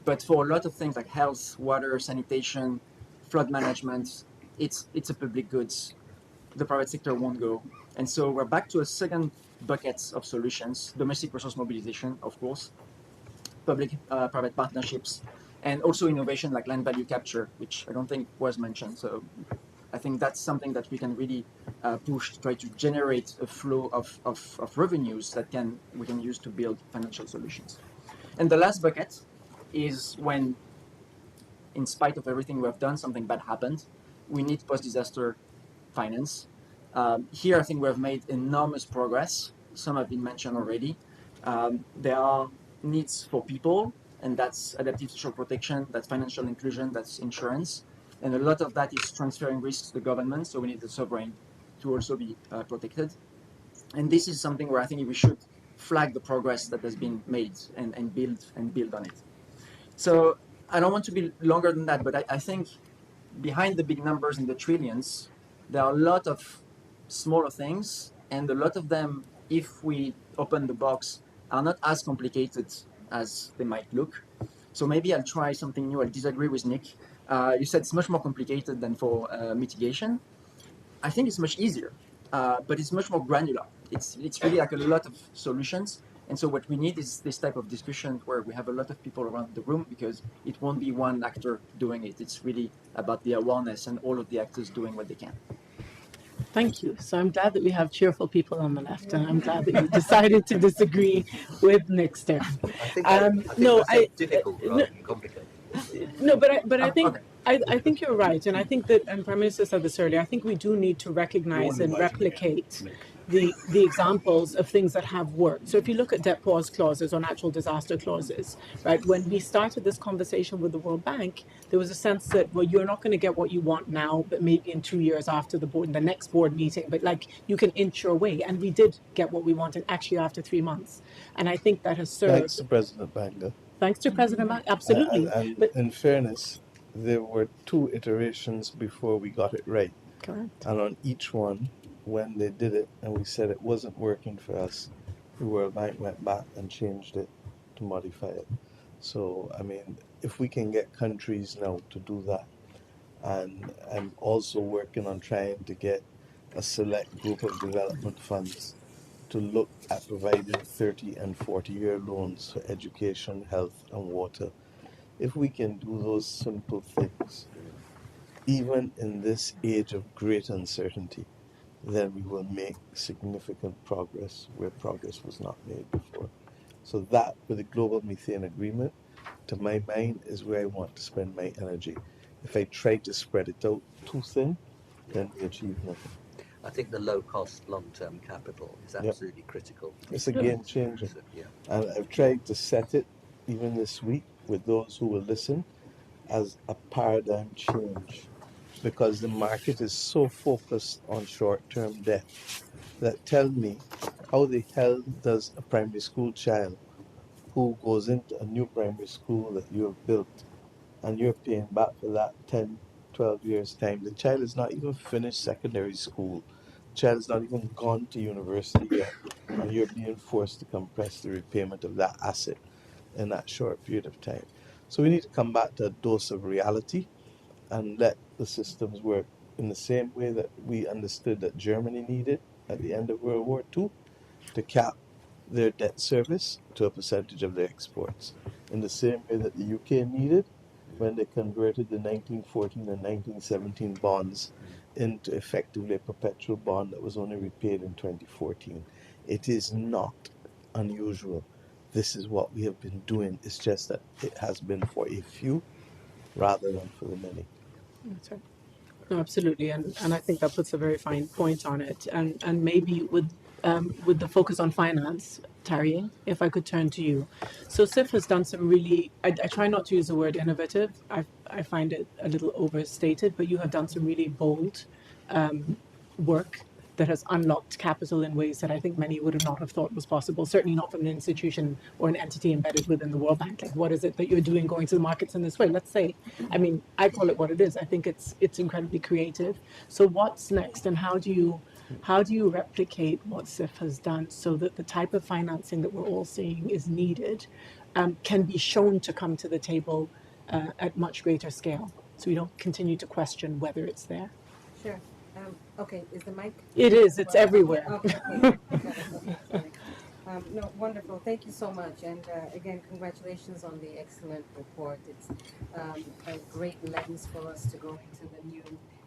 But for a lot of things like health, water, sanitation, flood management, it's a public goods. The private sector won't go. And so we're back to a second bucket of solutions: domestic resource mobilization, of course, public-private partnerships, and also innovation like land value capture, which I don't think was mentioned. So I think that's something that we can really push to try to generate a flow of revenues that we can use to build financial solutions. And the last bucket is when, in spite of everything we have done, something bad happened. We need post-disaster finance. Here, I think we have made enormous progress. Some have been mentioned already. There are needs for people, and that's adaptive social protection, that's financial inclusion, that's insurance. And a lot of that is transferring risks to the government, so we need the sovereign to also be protected. And this is something where I think we should flag the progress that has been made and build on it. So I don't want to be longer than that, but I think behind the big numbers in the trillions, there are a lot of smaller things, and a lot of them, if we open the box, are not as complicated as they might look. So maybe I'll try something new. I'll disagree with Nick. You said it's much more complicated than for mitigation. I think it's much easier, but it's much more granular. It's really like a lot of solutions. And so what we need is this type of discussion where we have a lot of people around the room, because it won't be one actor doing it. It's really about the awareness and all of the actors doing what they can. Thank you. So I'm glad that we have cheerful people on the left, and I'm glad that you decided to disagree with Nick's there. I think that's difficult rather than complicated. No, but I think Okay. I think you're right, and I think that, and Prime Minister said this earlier, I think we do need to recognize and replicate the examples of things that have worked. So if you look at debt pause clauses or natural disaster clauses, right, when we started this conversation with the World Bank, there was a sense that, well, you're not going to get what you want now, but maybe in 2 years after the next board meeting, but like you can inch your way. And we did get what we wanted actually after 3 months. And I think that has served. Thanks to President Banga. Thanks to President Banga, absolutely. And but in fairness, there were 2 iterations before we got it right. correct. And on each one, when they did it and we said it wasn't working for us, the World Bank went back and changed it to modify it. So, I mean, if we can get countries now to do that, and I'm also working on trying to get a select group of development funds to look at providing 30 and 40-year loans for education, health, and water. If we can do those simple things, even in this age of great uncertainty, then we will make significant progress where progress was not made before. So that, with the global methane agreement, to my mind, is where I want to spend my energy. If I try to spread it out too thin, then we achieve nothing. I think the low-cost long-term capital is absolutely critical. It's a game changer. So, yeah. And I've tried to set it, even this week, with those who will listen, as a paradigm change. Because the market is so focused on short-term debt that tell me, how the hell does a primary school child who goes into a new primary school that you have built and you're paying back for that 10, 12 years time, the child is not even finished secondary school, the child is not even gone to university yet, and you're being forced to compress the repayment of that asset in that short period of time. So we need to come back to a dose of reality and let the systems work in the same way that we understood that Germany needed at the end of World War II to cap their debt service to a percentage of their exports, in the same way that the UK needed when they converted the 1914 and 1917 bonds into effectively a perpetual bond that was only repaid in 2014. It is not unusual. This is what we have been doing. It's just that it has been for a few rather than for the many. That's right. No, absolutely, and I think that puts a very fine point on it. And maybe with the focus on finance, Terry, if I could turn to you. So SIF has done some really, I try not to use the word innovative. I find it a little overstated, but you have done some really bold work that has unlocked capital in ways that I think many would have not have thought was possible, certainly not from an institution or an entity embedded within the World Bank. Like, what is it that you're doing going to the markets in this way? Let's say, I mean, I call it what it is. I think it's incredibly creative. So what's next, and how do you replicate what SIF has done so that the type of financing that we're all saying is needed can be shown to come to the table at much greater scale, so we don't continue to question whether it's there? Sure. Okay, is the mic? It is. It's everywhere. Okay. Sorry. No, wonderful. Thank you so much. And again, congratulations on the excellent report. It's a great lens for us to go into the new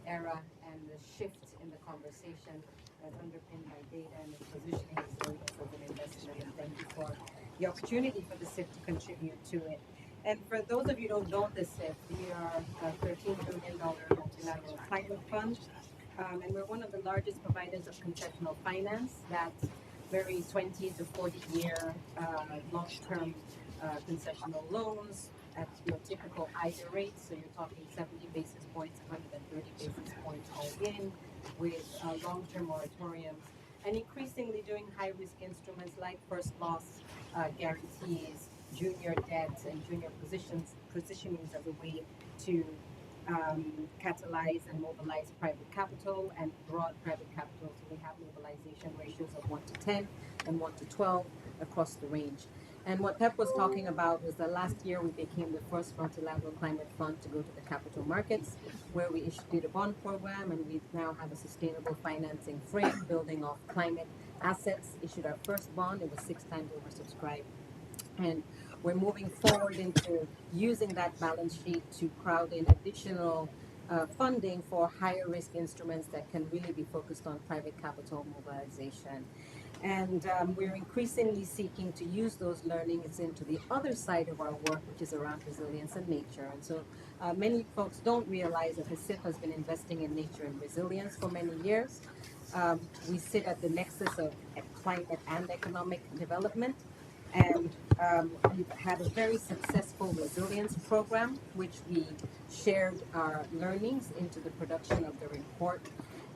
era and the shift in the conversation that's underpinned by data and is positioning resilience as an investment. And thank you for the opportunity for the SIF to contribute to it. And for those of you who don't know the SIF, we are a $13 billion multilateral climate fund. And we're one of the largest providers of concessional finance that's very 20 to 40 year long-term concessional loans at your typical IDA rates. So you're talking 70 basis points, 130 basis points all in, with long-term moratoriums, and increasingly doing high-risk instruments like first loss guarantees, junior debt, and junior positionings as a way to catalyze and mobilize private capital and broad private capital. So we have mobilization ratios of 1 to 10 and 1 to 12 across the range. And what Pep was talking about was that last year we became the first multilateral climate fund to go to the capital markets, where we issued a bond program, and we now have a sustainable financing frame building off climate assets. Issued our first bond, it was 6 times oversubscribed. And we're moving forward into using that balance sheet to crowd in additional funding for higher risk instruments that can really be focused on private capital mobilization. And we're increasingly seeking to use those learnings into the other side of our work, which is around resilience and nature. And so many folks don't realize that the SIF has been investing in nature and resilience for many years. We sit at the nexus of climate and economic development. And we've had a very successful resilience program, which we shared our learnings into the production of the report.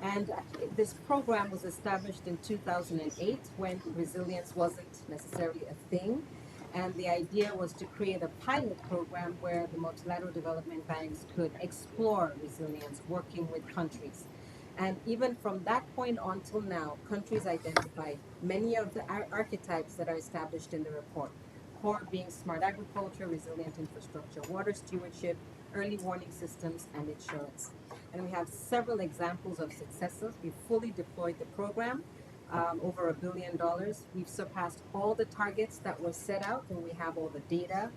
And this program was established in 2008 when resilience wasn't necessarily a thing. And the idea was to create a pilot program where the multilateral development banks could explore resilience working with countries. And even from that point on till now, countries identified many of the archetypes that are established in the report. Core being smart agriculture, resilient infrastructure, water stewardship, early warning systems, and insurance. And we have several examples of successes. We've fully deployed the program, over $1 billion. We've surpassed all the targets that were set out, and we have all the data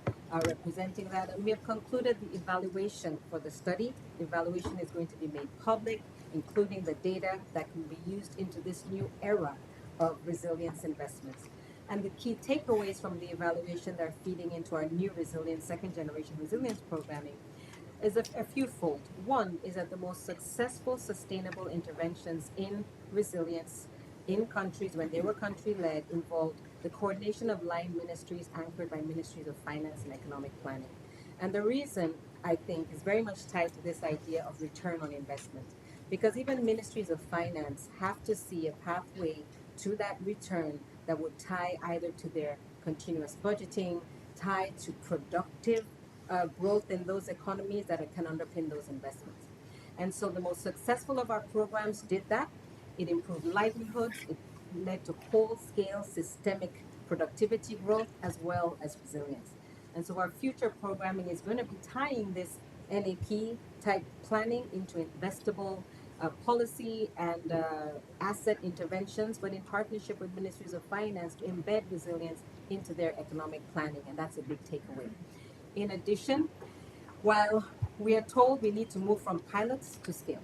representing that. And we have concluded the evaluation for the study. The evaluation is going to be made public, including the data that can be used into this new era of resilience investments. And the key takeaways from the evaluation that are feeding into our new resilience, second generation resilience programming is a few fold. One is that the most successful sustainable interventions in resilience in countries when they were country led involved the coordination of line ministries anchored by ministries of finance and economic planning. And the reason I think is very much tied to this idea of return on investment, because even ministries of finance have to see a pathway to that return that would tie either to their continuous budgeting, tied to productive growth in those economies that can underpin those investments. And so the most successful of our programs did that. It improved livelihoods, it led to whole-scale systemic productivity growth as well as resilience. And so our future programming is going to be tying this NAP type planning into investable policy and asset interventions, but in partnership with ministries of finance to embed resilience into their economic planning. And that's a big takeaway. In addition, while we are told we need to move from pilots to scale,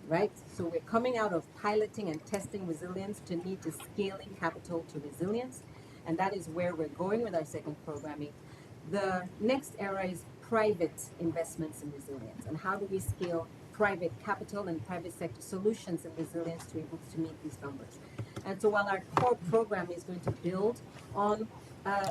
right? So we're coming out of piloting and testing resilience to need to scaling capital to resilience. And that is where we're going with our second programming. The next era is private investments in resilience. And how do we scale private capital and private sector solutions in resilience to be able to meet these numbers? And so while our core program is going to build on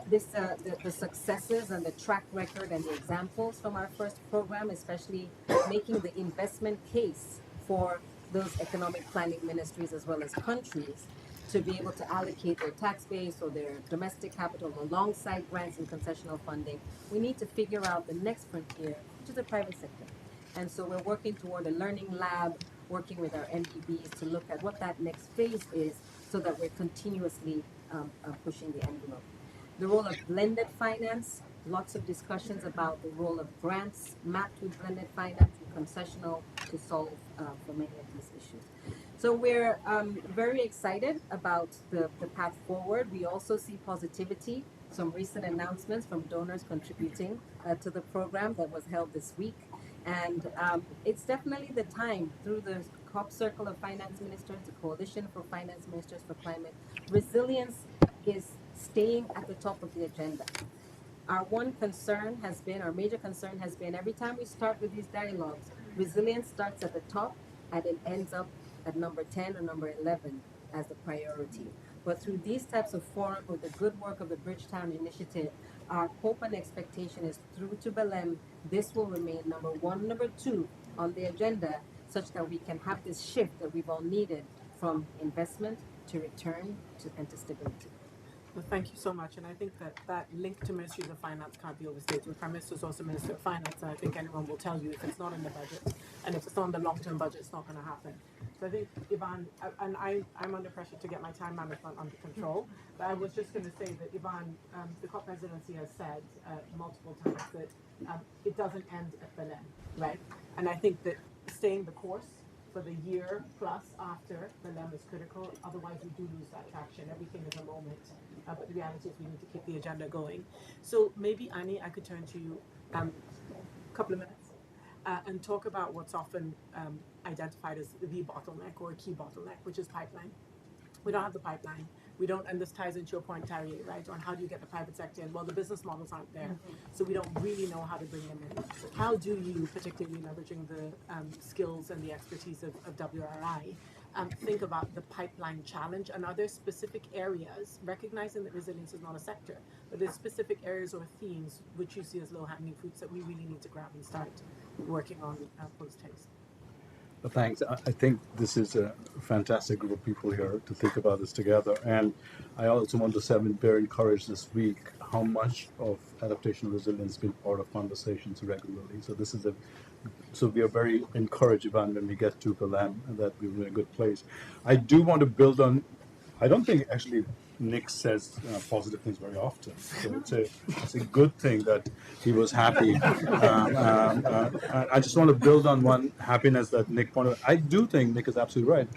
the successes and the track record and the examples from our first program, especially making the investment case for those economic planning ministries as well as countries to be able to allocate their tax base or their domestic capital alongside grants and concessional funding, we need to figure out the next frontier, which is the private sector. And so we're working toward a learning lab, working with our MDBs to look at what that next phase is so that we're continuously pushing the envelope. The role of blended finance, lots of discussions about the role of grants mapped with blended finance and concessional to solve for many of these issues. So we're very excited about the path forward. We also see positivity, some recent announcements from donors contributing to the program that was held this week. And it's definitely the time through the COP Circle of Finance Ministers, the Coalition for Finance Ministers for Climate. Resilience is staying at the top of the agenda. Our one concern has been, our major concern has been, every time we start with these dialogues, resilience starts at the top and it ends up at number 10 or number 11 as the priority. But through these types of forums, with the good work of the Bridgetown Initiative, our hope and expectation is through to Belém, this will remain number one, number two on the agenda, such that we can have this shift that we've all needed from investment to return and to stability. Well, thank you so much. And I think that that link to ministries of finance can't be overstated. The Prime Minister is also Minister of Finance, and I think anyone will tell you if it's not in the budget and if it's not in the long-term budget, it's not going to happen. So I think, Yvonne, and I'm under pressure to get my time management under control, but I was just going to say that, Yvonne, the COP presidency has said multiple times that it doesn't end at Belém, right? And I think that staying the course for the year plus after Belém is critical. Otherwise, we do lose that traction. Everything is a moment. But the reality is we need to keep the agenda going. So maybe, Annie, I could turn to you a couple of minutes and talk about what's often identified as the bottleneck or a key bottleneck, which is pipeline. We don't have the pipeline. We don't, and this ties into your point, Terry, right, on how do you get the private sector in? Well, the business models aren't there, so we don't really know how to bring them in. How do you, particularly leveraging the skills and the expertise of WRI, think about the pipeline challenge? And are there specific areas, recognizing that resilience is not a sector, but there's specific areas or themes which you see as low-hanging fruits that we really need to grab and start working on post-haste? Well, thanks. I think this is a fantastic group of people here to think about this together. And I also want to say I've been very encouraged this week how much of adaptation and resilience has been part of conversations regularly. So we are very encouraged, Ivan, when we get to Belém, that we're in a good place. I do want to build on, I don't think actually Nick says positive things very often. So it's a good thing that he was happy. I just want to build on one happiness that Nick pointed out. I do think Nick is absolutely right,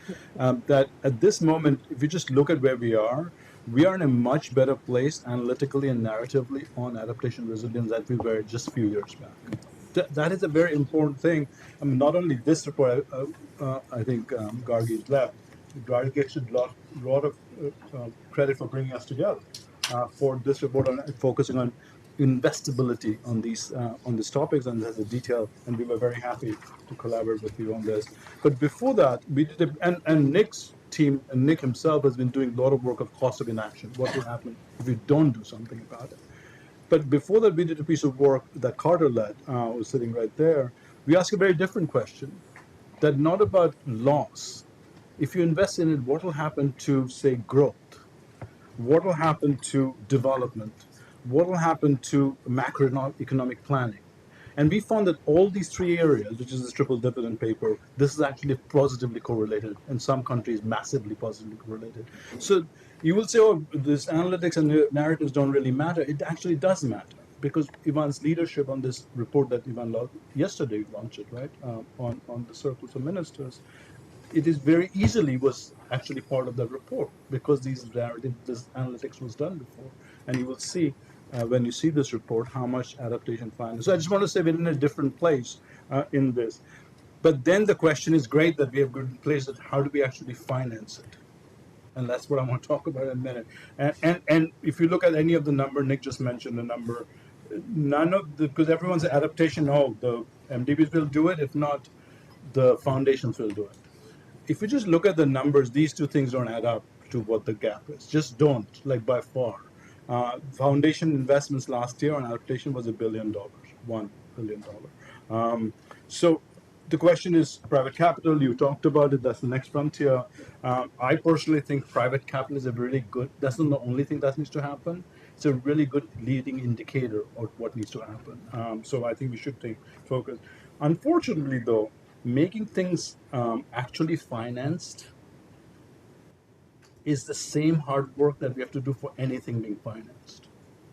that at this moment, if you just look at where we are in a much better place analytically and narratively on adaptation resilience than we were just a few years back. That is a very important thing. I mean, not only this report, I think Gargi's left. Gargi gets a lot of credit for bringing us together for this report on focusing on investability on these topics and as a detail. And we were very happy to collaborate with you on this. But before that, we did and Nick's team and Nick himself has been doing a lot of work of cost of inaction. What will happen if we don't do something about it? But before that, we did a piece of work that Carter led, was sitting right there. We asked a very different question, that not about loss. If you invest in it, what will happen to, say, growth? What will happen to development? What will happen to macroeconomic planning? And we found that all these three areas, which is this triple dividend paper, this is actually positively correlated. In some countries, massively positively correlated. So you will say, oh, this analytics and narratives don't really matter. It actually does matter, because Ivan's leadership on this report that Ivan yesterday launched it, right, on the circles of ministers, it is very easily was actually part of the report, because this analytics was done before. And you will see when you see this report how much adaptation finance. So I just want to say we're in a different place in this. But then the question is, great that we have good place, that how do we actually finance it? And that's what I want to talk about in a minute. And if you look at any of the number, Nick just mentioned the number, none of the, because everyone's adaptation, oh, the MDBs will do it, if not, the foundations will do it. If you just look at the numbers, these two things don't add up to what the gap is. Just don't, like by far. Foundation investments last year on adaptation was $1 billion, $1 billion. So the question is private capital. You talked about it. That's the next frontier. I personally think private capital is a really good, that's not the only thing that needs to happen. It's a really good leading indicator of what needs to happen. So I think we should take focus. Unfortunately, though, making things actually financed is the same hard work that we have to do for anything being financed.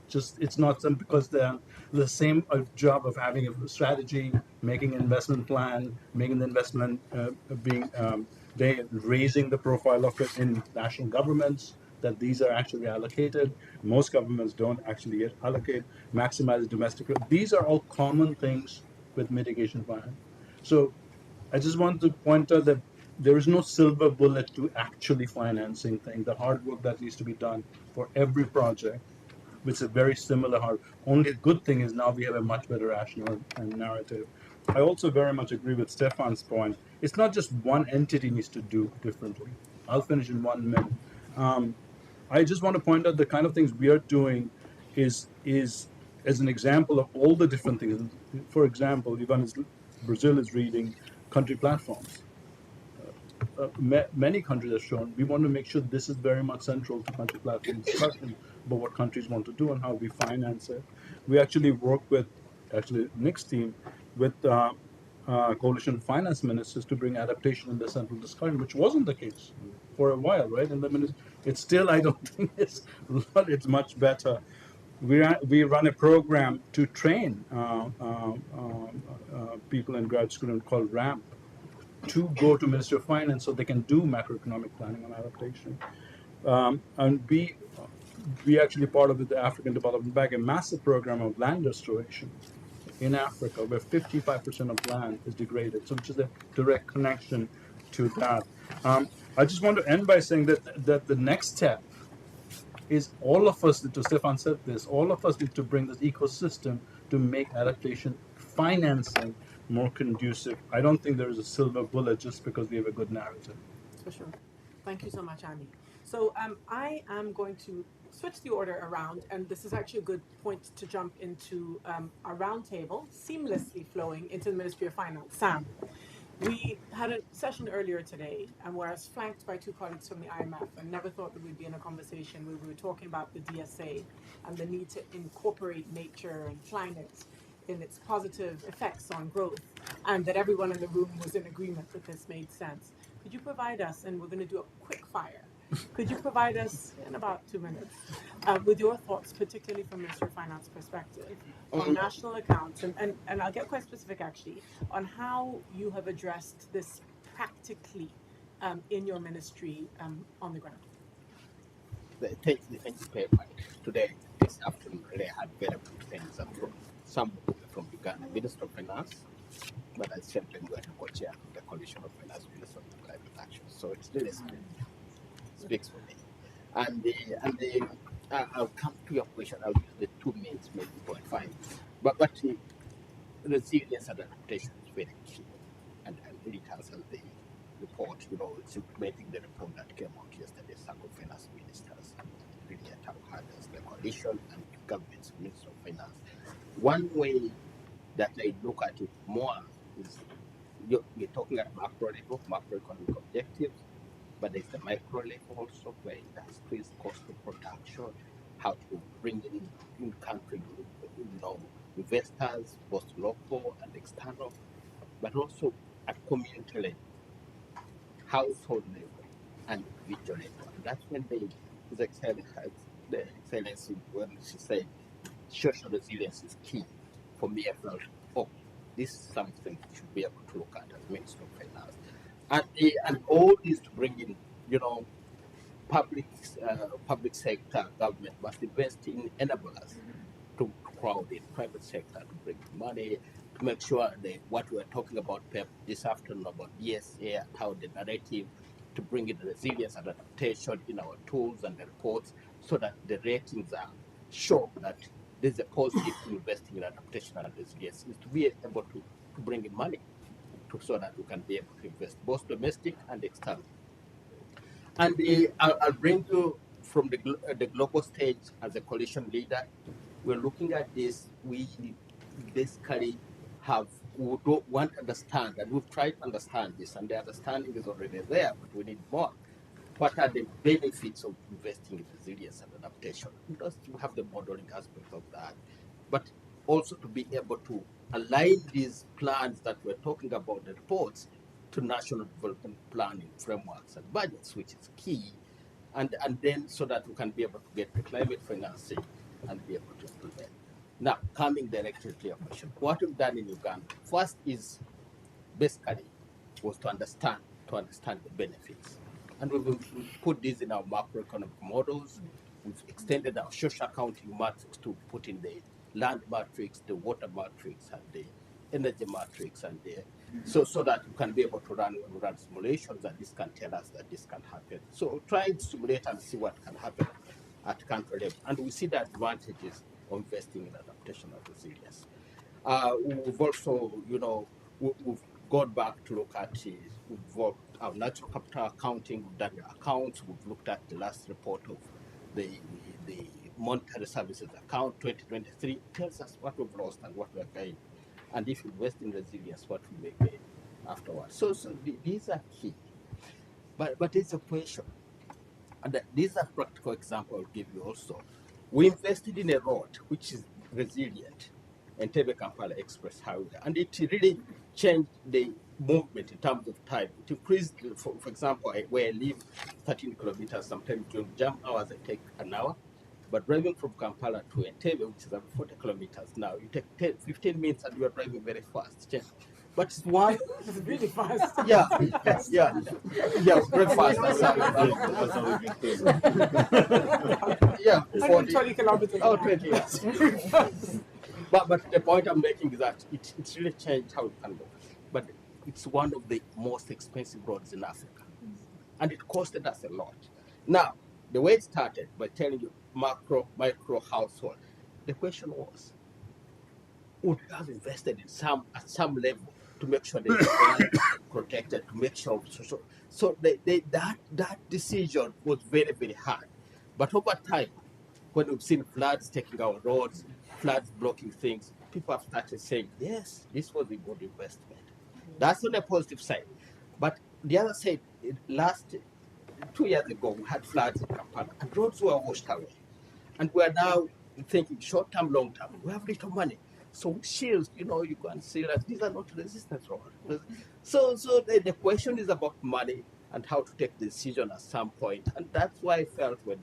Just it's not some, because they're the same job of having a strategy, making an investment plan, making the investment being They raising the profile of it in national governments, that these are actually allocated. Most governments don't actually allocate, maximize domestic. These are all common things with mitigation plan. So I just want to point out that there is no silver bullet to actually financing thing. The hard work that needs to be done for every project, which is very similar hard. Only good thing is now we have a much better rationale and narrative. I also very much agree with Stefan's point. It's not just one entity needs to do differently. I'll finish in 1 minute. I just want to point out the kind of things we are doing is as an example of all the different things. For example, Brazil is reading country platforms. Many countries have shown we want to make sure this is very much central to country platform discussion about what countries want to do and how we finance it. We actually work with Nick's team with coalition finance ministers to bring adaptation in the central discussion, which wasn't the case for a while, right? And it's still, I don't think it's much better. We run a program to train people in grad school called RAMP to go to Ministry of Finance so they can do macroeconomic planning on adaptation. And we actually part of the African Development Bank, a massive program of land restoration in Africa, where 55% of land is degraded, so which is a direct connection to that. I just want to end by saying that the next step is all of us, to Stefan said this, all of us need to bring this ecosystem to make adaptation financing more conducive. I don't think there is a silver bullet just because we have a good narrative. For sure. Thank you so much, Andy. So I am going to switch the order around, and this is actually a good point to jump into our roundtable, seamlessly flowing into the Ministry of Finance. Sam, we had a session earlier today, and where I was flanked by two colleagues from the IMF, and never thought that we'd be in a conversation where we were talking about the DSA and the need to incorporate nature and climate in its positive effects on growth, and that everyone in the room was in agreement that this made sense. Could you provide us, and we're going to do a quick fire, could you provide us, in about 2 minutes, with your thoughts, particularly from Minister of Finance perspective, on national accounts, and I'll get quite specific actually, on how you have addressed this practically in your ministry on the ground? Thank you very much. Today, this afternoon, really had very good things from some from Uganda, Minister of Finance, but I simply going to co-chair the Coalition of Finance Ministers of Climate Action. So it's really speaks for me. I'll come to your question. I'll use the 2 minutes, maybe 0.5. But resilience and adaptation is very key. And it has the report, it's implementing the report that came out yesterday, Circle Finance Ministers, really at our hardest, the coalition and government's Minister of Finance. One way that I look at it more is you're talking at macro level, macroeconomic objectives, but there's the micro level also, where industries, cost of production, how to bring in country, investors, both local and external, but also at community level, household level, and individual level. And that's when His Excellency, when she said social resilience is key, for me, I felt, this is something we should be able to look at as Minister of Finance. And all this to bring in, public sector government must invest in enablers to crowd in private sector to bring money, to make sure that what we're talking about this afternoon about DSA and how the narrative to bring in resilience and adaptation in our tools and the reports, so that the ratings are show that there's a positive investing in adaptation and resilience, is to be able to bring in money so that we can be able to invest both domestic and external. And I'll bring you from the global stage as a coalition leader. We're looking at this. We basically we don't want to understand, and we've tried to understand this, and the understanding is already there, but we need more. What are the benefits of investing in resilience and adaptation? Just to have the modeling aspect of that, but also to be able to align these plans that we're talking about, the reports, to national development planning frameworks and budgets, which is key, and then so that we can be able to get the climate financing and be able to implement. Now, coming directly to your question, what we've done in Uganda, first is basically was to understand to understand the benefits. And we've put this in our macroeconomic models. We've extended our social accounting matrix to put in the land matrix, the water matrix, and the energy matrix, and so that you can be able to run simulations, and this can tell us that this can happen. So try and simulate and see what can happen at country level. And we see the advantages of investing in adaptation and resilience. We've also, we've gone back to look at we've worked our natural capital accounting, we've done the accounts, we've looked at the last report of the monetary services account 2023. It tells us what we've lost and what we're gained. And if you invest in resilience, what we may gain afterwards. So these are key. But it's a question. And these are practical examples I'll give you also. We invested in a road which is resilient, Entebbe Kampala Express Highway, and it really changed the movement in terms of time. It increased, for example, where I live, 13 kilometers, sometimes during jam hours I take an hour. But driving from Kampala to Entebbe, which is about 40 kilometers now, you take 15 minutes and you are driving very fast. But it's one. It's really fast. Yeah, very fast. Yeah, 120 kilometers. Oh, 20 years. But the point I'm making is that it's really changed how it can go. But it's one of the most expensive roads in Africa. And it costed us a lot. Now, the way it started by telling you micro household, the question was, would you have invested in at some level to make sure they're protected, to make sure so that decision was very, very hard. But over time, when we've seen floods taking our roads, floods blocking things, people have started saying, yes, this was a good investment. That's on the positive side. But the other side, last 2 years ago, we had floods in Kampala, and roads were washed away. And we're now thinking short-term, long-term. We have little money. So shields, you can see that these are not resistance roads. So the question is about money and how to take the decision at some point. And that's why I felt when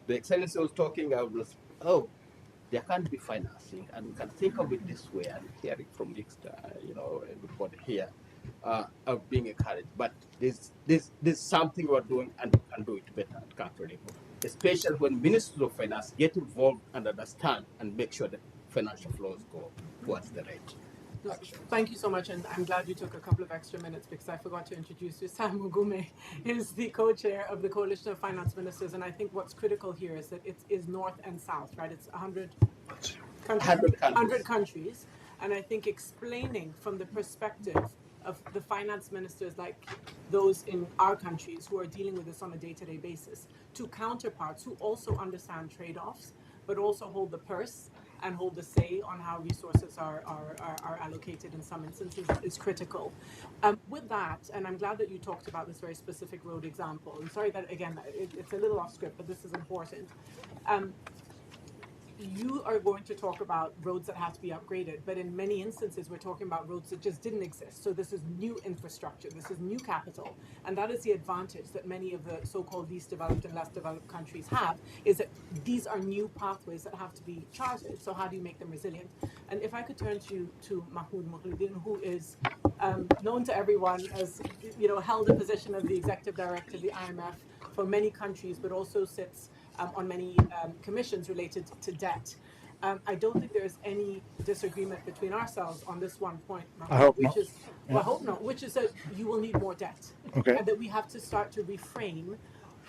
the Excellency was talking, I was, there can't be financing, and we can think of it this way and hear it from everybody here of being encouraged. But there's something we're doing, and we can do it better at country level, especially when ministers of finance get involved and understand and make sure that financial flows go towards the right. Thank you so much, and I'm glad you took a couple of extra minutes because I forgot to introduce you. Sam Mugume is the co-chair of the Coalition of Finance Ministers, and I think what's critical here is that it is north and south, right? It's 100 countries, and I think explaining from the perspective of the finance ministers like those in our countries who are dealing with this on a day-to-day basis to counterparts who also understand trade-offs, but also hold the purse and hold the say on how resources are allocated in some instances is critical. With that, and I'm glad that you talked about this very specific road example. I'm sorry that, again, it's a little off script, but this is important. You are going to talk about roads that have to be upgraded, but in many instances, we're talking about roads that just didn't exist. So this is new infrastructure, this is new capital, and that is the advantage that many of the so-called least developed and less developed countries have, is that these are new pathways that have to be charted. So how do you make them resilient? And if I could turn to Mahmoud Mokhluddin, who is known to everyone as, held the position of the executive director of the IMF for many countries, but also sits on many commissions related to debt. I don't think there's any disagreement between ourselves on this one point, which is that you will need more debt. Okay. And that we have to start to reframe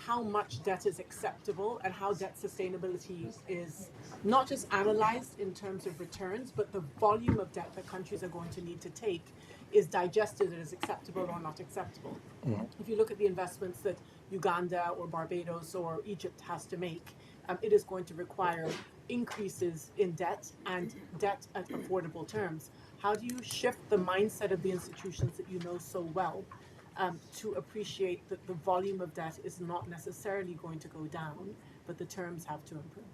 how much debt is acceptable and how debt sustainability is not just analyzed in terms of returns, but the volume of debt that countries are going to need to take is digested as acceptable or not acceptable. Mm-hmm. If you look at the investments that Uganda or Barbados or Egypt has to make, it is going to require increases in debt and debt at affordable terms. How do you shift the mindset of the institutions that you know so well to appreciate that the volume of debt is not necessarily going to go down, but the terms have to improve?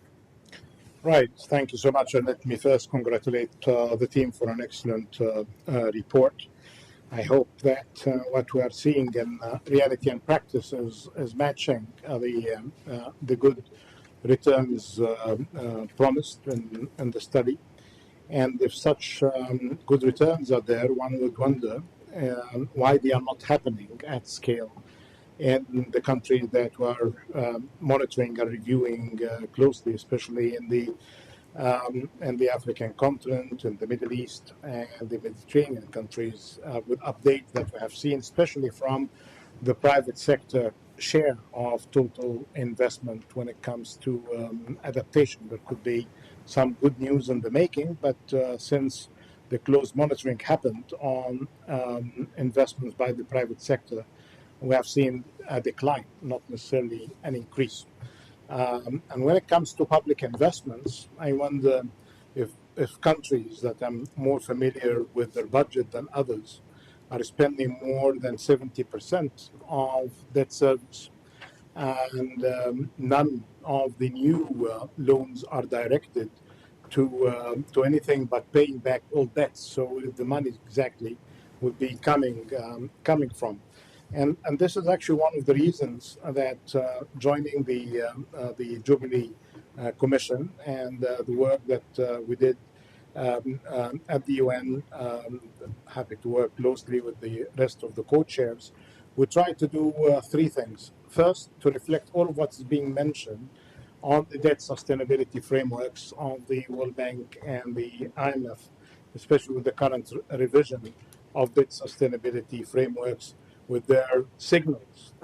Right. Thank you so much. And let me first congratulate the team for an excellent report. I hope that what we are seeing in reality and practice is matching the good returns promised in the study. And if such good returns are there, one would wonder why they are not happening at scale in the countries that we are monitoring and reviewing closely, especially in the African continent, in the Middle East, and the Mediterranean countries, with updates that we have seen, especially from the private sector share of total investment when it comes to adaptation. There could be some good news in the making, but since the close monitoring happened on investments by the private sector, we have seen a decline, not necessarily an increase. And when it comes to public investments, I wonder if countries that I'm more familiar with their budget than others are spending more than 70% of debt service, and none of the new loans are directed to anything but paying back all debts. So the money exactly would be coming from. And this is actually one of the reasons that joining the Jubilee Commission and the work that we did at the UN, happy to work closely with the rest of the co-chairs, we try to do three things. First, to reflect all of what's being mentioned on the debt sustainability frameworks of the World Bank and the IMF, especially with the current revision of debt sustainability frameworks, with their signals,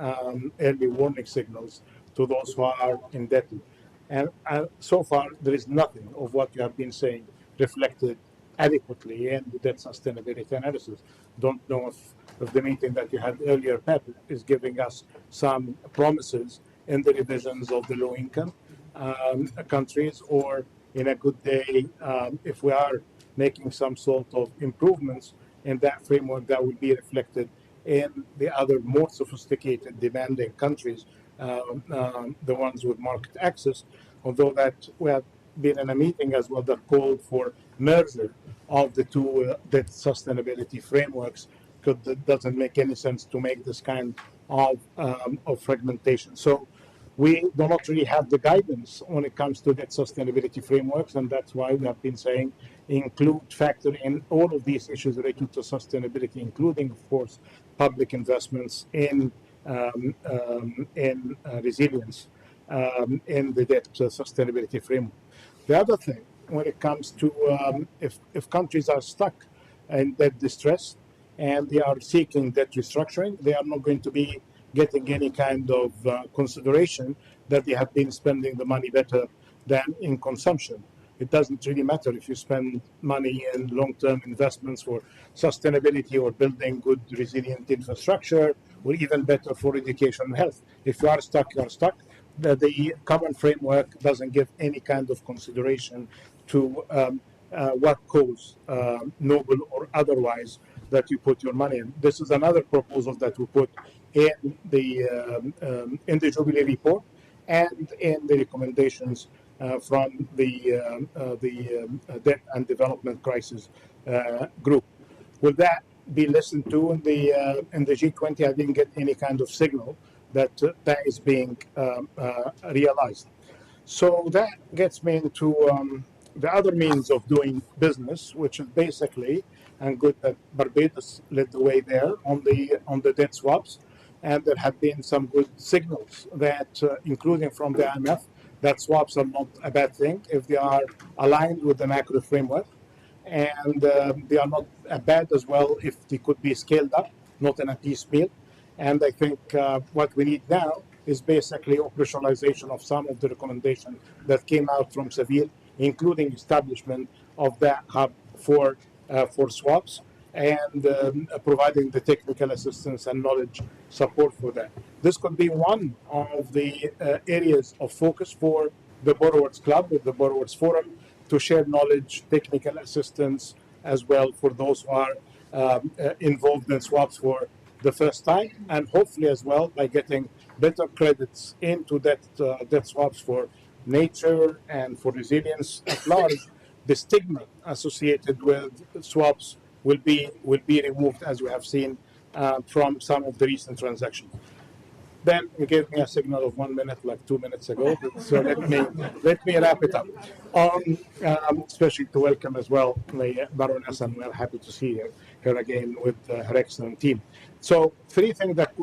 early warning signals to those who are indebted. And so far, there is nothing of what you have been saying reflected adequately in the debt sustainability analysis. Don't know if the meeting that you had earlier, Pep, is giving us some promises in the revisions of the low income countries, or in a good day, if we are making some sort of improvements in that framework, that will be reflected in the other more sophisticated, demanding countries, the ones with market access. Although that we have been in a meeting as well that called for merger of the two debt sustainability frameworks, because it doesn't make any sense to make this kind of fragmentation. So we do not really have the guidance when it comes to debt sustainability frameworks, and that's why we have been saying factor in all of these issues related to sustainability, including, of course, public investments in resilience in the debt sustainability framework. The other thing, when it comes to if countries are stuck in debt distress and they are seeking debt restructuring, they are not going to be getting any kind of consideration that they have been spending the money better than in consumption. It doesn't really matter if you spend money in long-term investments for sustainability or building good, resilient infrastructure, or even better for education and health. If you are stuck, you are stuck. The common framework doesn't give any kind of consideration to what cause, noble or otherwise, that you put your money in. This is another proposal that we put in the Jubilee report and in the recommendations from the Debt and Development Crisis Group. Will that be listened to in the G20? I didn't get any kind of signal that that is being realized. So that gets me into the other means of doing business, which is basically, and good that Barbados led the way there on the debt swaps, and there have been some good signals that, including from the IMF, that swaps are not a bad thing if they are aligned with the macro framework, and they are not bad as well if they could be scaled up, not in a piecemeal. And I think what we need now is basically operationalization of some of the recommendations that came out from Seville, including establishment of that hub for swaps, and providing the technical assistance and knowledge support for that. This could be one of the areas of focus for the Borrowers Club, with the Borrowers Forum, to share knowledge, technical assistance, as well for those who are involved in swaps for the first time, and hopefully as well by getting better credits into debt swaps for nature and for resilience at large. The stigma associated with swaps will be removed, as we have seen from some of the recent transactions. Ben, you gave me a signal of 1 minute like 2 minutes ago, so let me wrap it up. Especially to welcome as well the Baroness, and we're happy to see her again with her excellent team. So 3 things that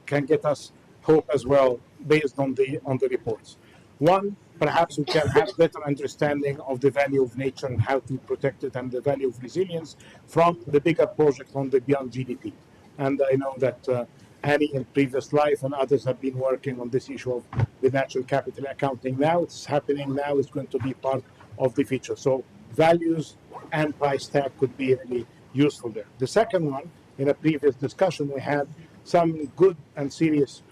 can get us hope as well based on the reports. One, perhaps we can have better understanding of the value of nature and how to protect it, and the value of resilience from the bigger project on the beyond GDP. And I know that Annie in previous life and others have been working on this issue of the natural capital accounting. Now it's happening now, it's going to be part of the future. So values and price tag could be really useful there. The second one, in a previous discussion, we had some good and serious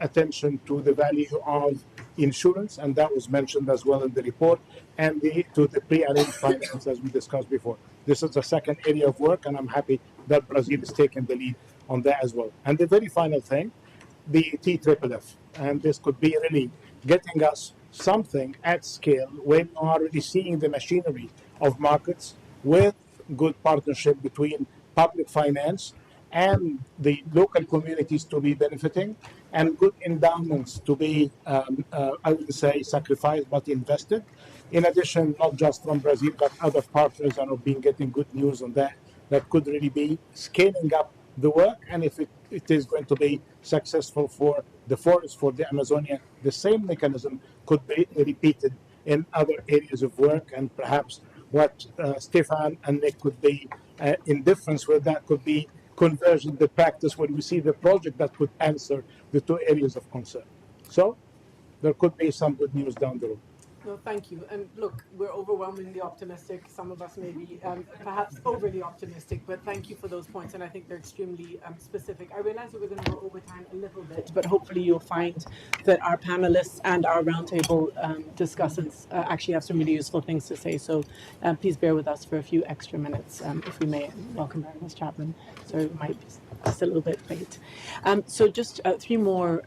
attention to the value of insurance, and that was mentioned as well in the report, and to the pre-arranged finance, as we discussed before. This is the second area of work, and I'm happy that Brazil is taking the lead on that as well. And the very final thing, the TFFF, and this could be really getting us something at scale when you are really seeing the machinery of markets with good partnership between public finance and the local communities to be benefiting, and good endowments to be, I would say, sacrificed but invested. In addition, not just from Brazil, but other partners are being getting good news on that. That could really be scaling up the work, and if it is going to be successful for the forest, for the Amazonia, the same mechanism could be repeated in other areas of work, and perhaps what Stefan and Nick could be in difference with that could be conversion the practice when we see the project that could answer the 2 areas of concern. So there could be some good news down the road. No, thank you. And look, we're overwhelmingly optimistic. Some of us may be perhaps overly optimistic, but thank you for those points. And I think they're extremely specific. I realize that we're going to go over time a little bit, but hopefully you'll find that our panelists and our roundtable discussants actually have some really useful things to say. So please bear with us for a few extra minutes, if we may. Welcome, Baroness Chapman. Sorry, we might be just a little bit late. So just 3 more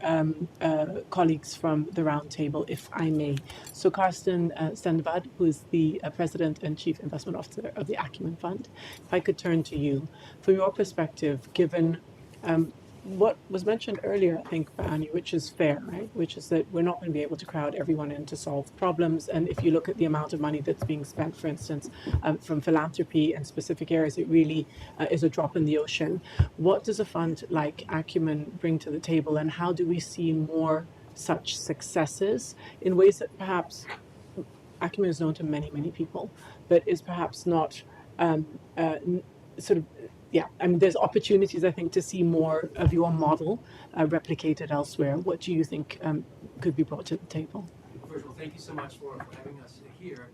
colleagues from the roundtable, if I may. So Karsten Stenvad, who is the President and Chief Investment Officer of the Acumen Fund. If I could turn to you, from your perspective, given what was mentioned earlier, I think, by Annie, which is fair, right? Which is that we're not going to be able to crowd everyone in to solve problems. And if you look at the amount of money that's being spent, for instance, from philanthropy and specific areas, it really is a drop in the ocean. What does a fund like Acumen bring to the table, and how do we see more such successes in ways that perhaps Acumen is known to many, many people, but is perhaps not there's opportunities, I think, to see more of your model replicated elsewhere. What do you think could be brought to the table? First of all, thank you so much for having us here.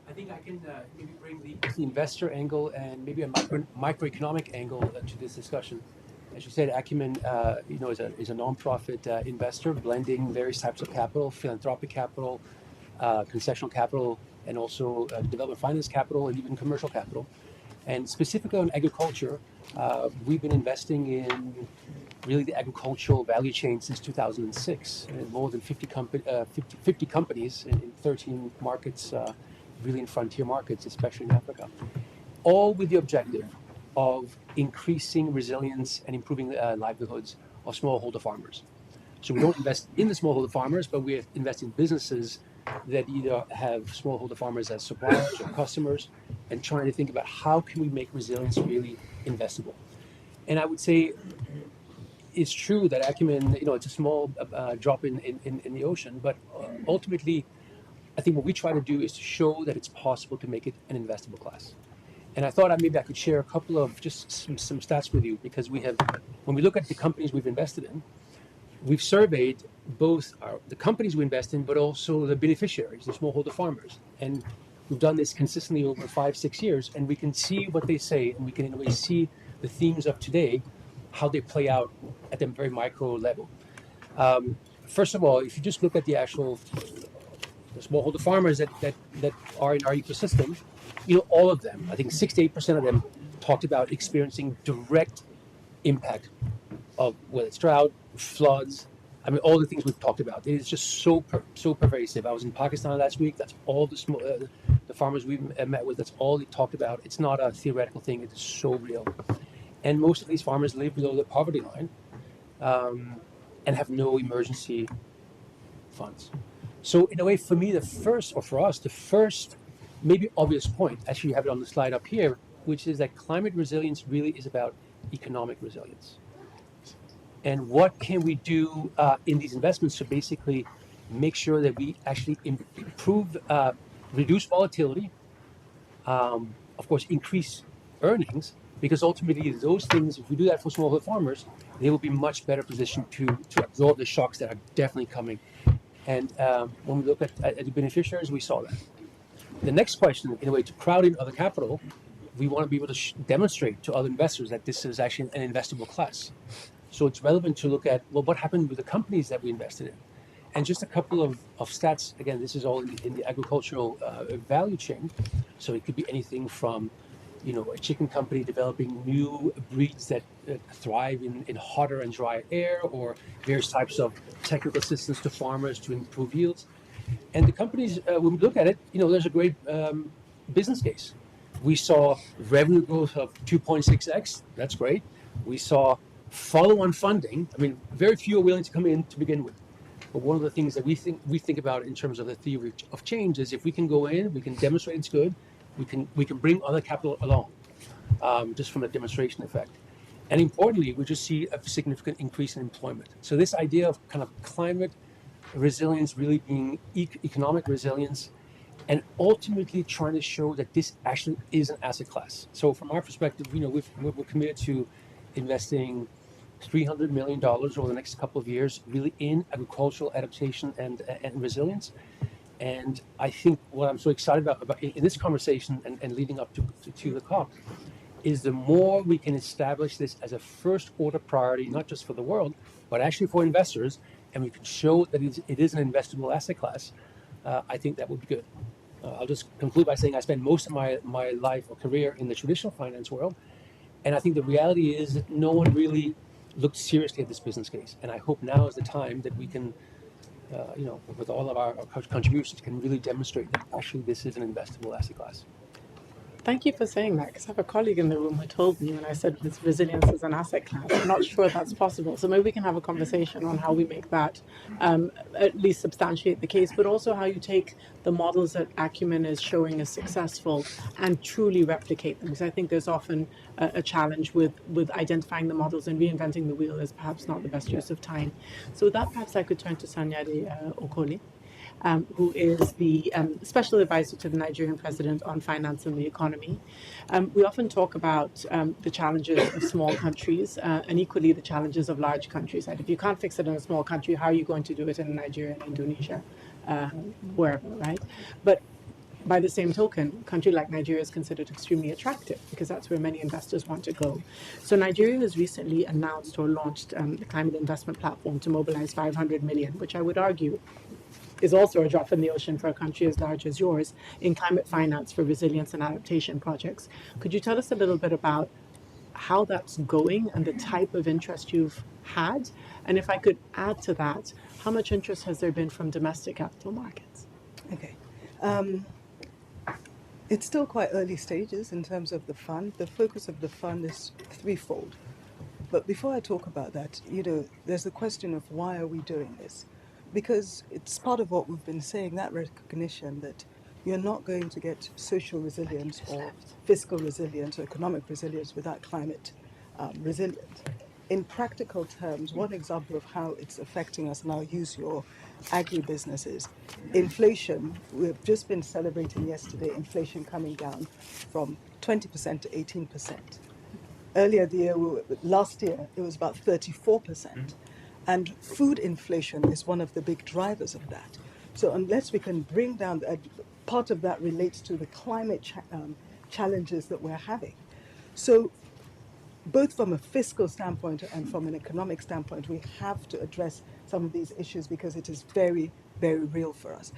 I think I can maybe bring the investor angle and maybe a microeconomic angle to this discussion. As you said, Acumen is a non-profit investor blending various types of capital, philanthropic capital, concessional capital, and also development finance capital, and even commercial capital. And specifically on agriculture, we've been investing in really the agricultural value chain since 2006, and more than 50 companies in 13 markets, really in frontier markets, especially in Africa, all with the objective of increasing resilience and improving livelihoods of smallholder farmers. So we don't invest in the smallholder farmers, but we invest in businesses that either have smallholder farmers as suppliers or customers, and trying to think about how can we make resilience really investable. And I would say it's true that Acumen, it's a small drop in the ocean, but ultimately, I think what we try to do is to show that it's possible to make it an investable class. And I thought maybe I could share a couple of just some stats with you, because when we look at the companies we've invested in, we've surveyed both the companies we invest in, but also the beneficiaries, the smallholder farmers. And we've done this consistently over 5-6 years, and we can see what they say, and we can in a way see the themes of today, how they play out at the very micro level. First of all, if you just look at the actual smallholder farmers that are in our ecosystem, all of them, I think 6 to 8% of them talked about experiencing direct impact of whether it's drought, floods, all the things we've talked about. It is just so pervasive. I was in Pakistan last week. That's all the farmers we've met with. That's all they talked about. It's not a theoretical thing. It is so real. And most of these farmers live below the poverty line. and have no emergency funds. So in a way, for me, for us, the first maybe obvious point, actually you have it on the slide up here, which is that climate resilience really is about economic resilience. And what can we do in these investments to basically make sure that we actually improve, reduce volatility, of course, increase earnings, because ultimately those things, if we do that for smallholder farmers, they will be much better positioned to absorb the shocks that are definitely coming. And when we look at the beneficiaries, we saw that. The next question, in a way, to crowd in other capital, we want to be able to demonstrate to other investors that this is actually an investable class. So it's relevant to look at, well, what happened with the companies that we invested in? And just a couple of stats, again, this is all in the agricultural value chain. So it could be anything from, a chicken company developing new breeds that thrive in hotter and drier air, or various types of technical assistance to farmers to improve yields. And the companies, when we look at it, there's a great business case. We saw revenue growth of 2.6x. That's great. We saw follow-on funding. I mean, very few are willing to come in to begin with. But one of the things that we think about in terms of the theory of change is if we can go in, we can demonstrate it's good, we can bring other capital along, just from a demonstration effect. And importantly, we just see a significant increase in employment. So this idea of kind of climate resilience really being economic resilience, and ultimately trying to show that this actually is an asset class. So from our perspective, we're committed to investing $300 million over the next couple of years, really in agricultural adaptation and resilience. And I think what I'm so excited about in this conversation and leading up to the COP is the more we can establish this as a first order priority, not just for the world, but actually for investors, and we can show that it is an investable asset class, I think that would be good. I'll just conclude by saying I spent most of my life or career in the traditional finance world, and I think the reality is that no one really looked seriously at this business case. And I hope now is the time that we can, with all of our contributions, can really demonstrate that actually this is an investable asset class. Thank you for saying that, because I have a colleague in the room who told me when I said this resilience is an asset class. I'm not sure that's possible. So maybe we can have a conversation on how we make that at least substantiate the case, but also how you take the models that Acumen is showing as successful and truly replicate them. Because I think there's often a challenge with identifying the models, and reinventing the wheel is perhaps not the best use of time. So with that, perhaps I could turn to Sanyade Okoli. Who is the special advisor to the Nigerian president on finance and the economy. We often talk about the challenges of small countries and equally the challenges of large countries. Like if you can't fix it in a small country, how are you going to do it in Nigeria and Indonesia, wherever, right? But by the same token, a country like Nigeria is considered extremely attractive because that's where many investors want to go. So Nigeria has recently announced or launched the climate investment platform to mobilize 500 million, which I would argue is also a drop in the ocean for a country as large as yours in climate finance for resilience and adaptation projects. Could you tell us a little bit about how that's going and the type of interest you've had? And if I could add to that, how much interest has there been from domestic capital markets? Okay. It's still quite early stages in terms of the fund. The focus of the fund is threefold. But before I talk about that, there's the question of why are we doing this? Because it's part of what we've been saying, that recognition that you're not going to get social resilience or fiscal resilience or economic resilience without climate resilience. In practical terms, one example of how it's affecting us, and I'll use your agribusinesses, inflation. We've just been celebrating yesterday inflation coming down from 20% to 18%. Earlier last year, it was about 34%. And food inflation is one of the big drivers of that. So unless we can bring down, part of that relates to the climate challenges that we're having. So both from a fiscal standpoint and from an economic standpoint, we have to address some of these issues because it is very, very real for us.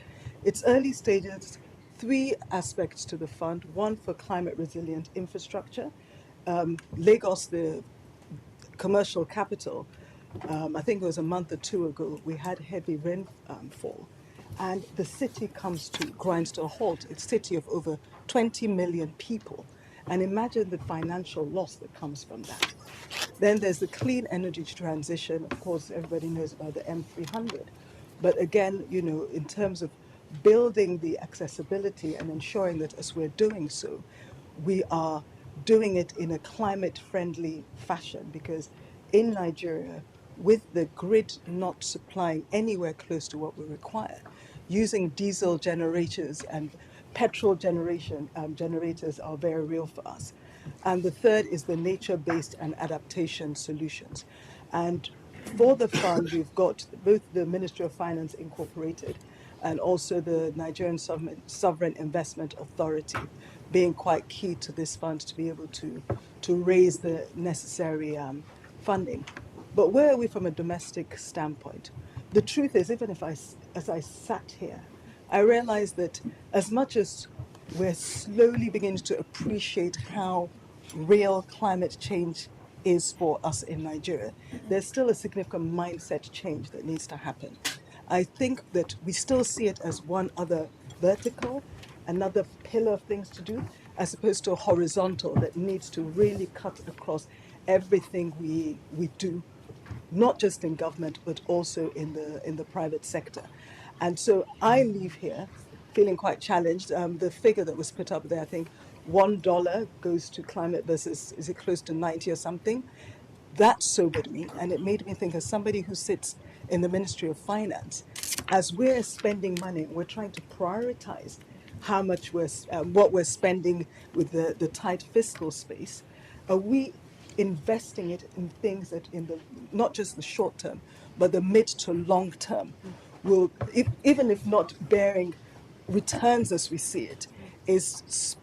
It's early stages, 3 aspects to the fund, one for climate resilient infrastructure. Lagos, the commercial capital, I think it was a month or 2 ago, we had heavy rainfall, and the city grinds to a halt. It's a city of over 20 million people, And imagine the financial loss that comes from that. Then there's the clean energy transition. Of course, everybody knows about the M300. But again, you know, in terms of building the accessibility and ensuring that as we're doing so, we are doing it in a climate friendly fashion, because in Nigeria, with the grid not supplying anywhere close to what we require, using diesel generators and petrol generators are very real for us. And the third is the nature-based and adaptation solutions. And for the fund, we've got both the Ministry of Finance Incorporated and also the Nigerian Sovereign Investment Authority being quite key to this fund to be able to raise the necessary funding. But where are we from a domestic standpoint? The truth is, even if as I sat here, I realized that as much as we're slowly beginning to appreciate how real climate change is for us in Nigeria, there's still a significant mindset change that needs to happen. I think that we still see it as one other vertical, another pillar of things to do, as opposed to a horizontal that needs to really cut across everything we do, not just in government, but also in the private sector. And so I leave here feeling quite challenged. The figure that was put up there, I think $1 goes to climate versus, is it close to 90 or something? That sobered me, and it made me think, as somebody who sits in the Ministry of Finance, as we're spending money, we're trying to prioritize how much what we're spending with the tight fiscal space. Are we investing it in things that in the not just the short term, but the mid to long term will, even if not bearing returns as we see it, is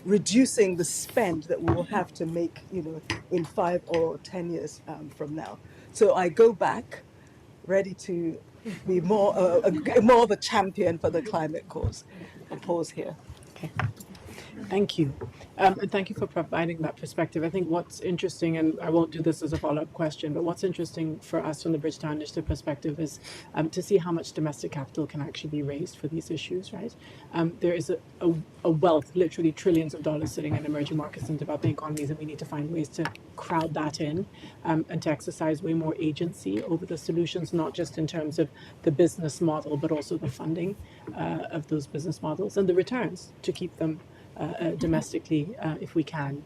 reducing the spend that we will have to make, you know, in 5 or 10 years from now. So I go back ready to be more of a champion for the climate cause. I'll pause here. Okay. Thank you. And thank you for providing that perspective. I think what's interesting, and I won't do this as a follow-up question, but what's interesting for us from the Bridgetown Initiative perspective is to see how much domestic capital can actually be raised for these issues, right? There is a wealth, literally trillions of dollars sitting in emerging markets and developing economies, and we need to find ways to crowd that in and to exercise way more agency over the solutions, not just in terms of the business model, but also the funding of those business models and the returns to keep them domestically if we can.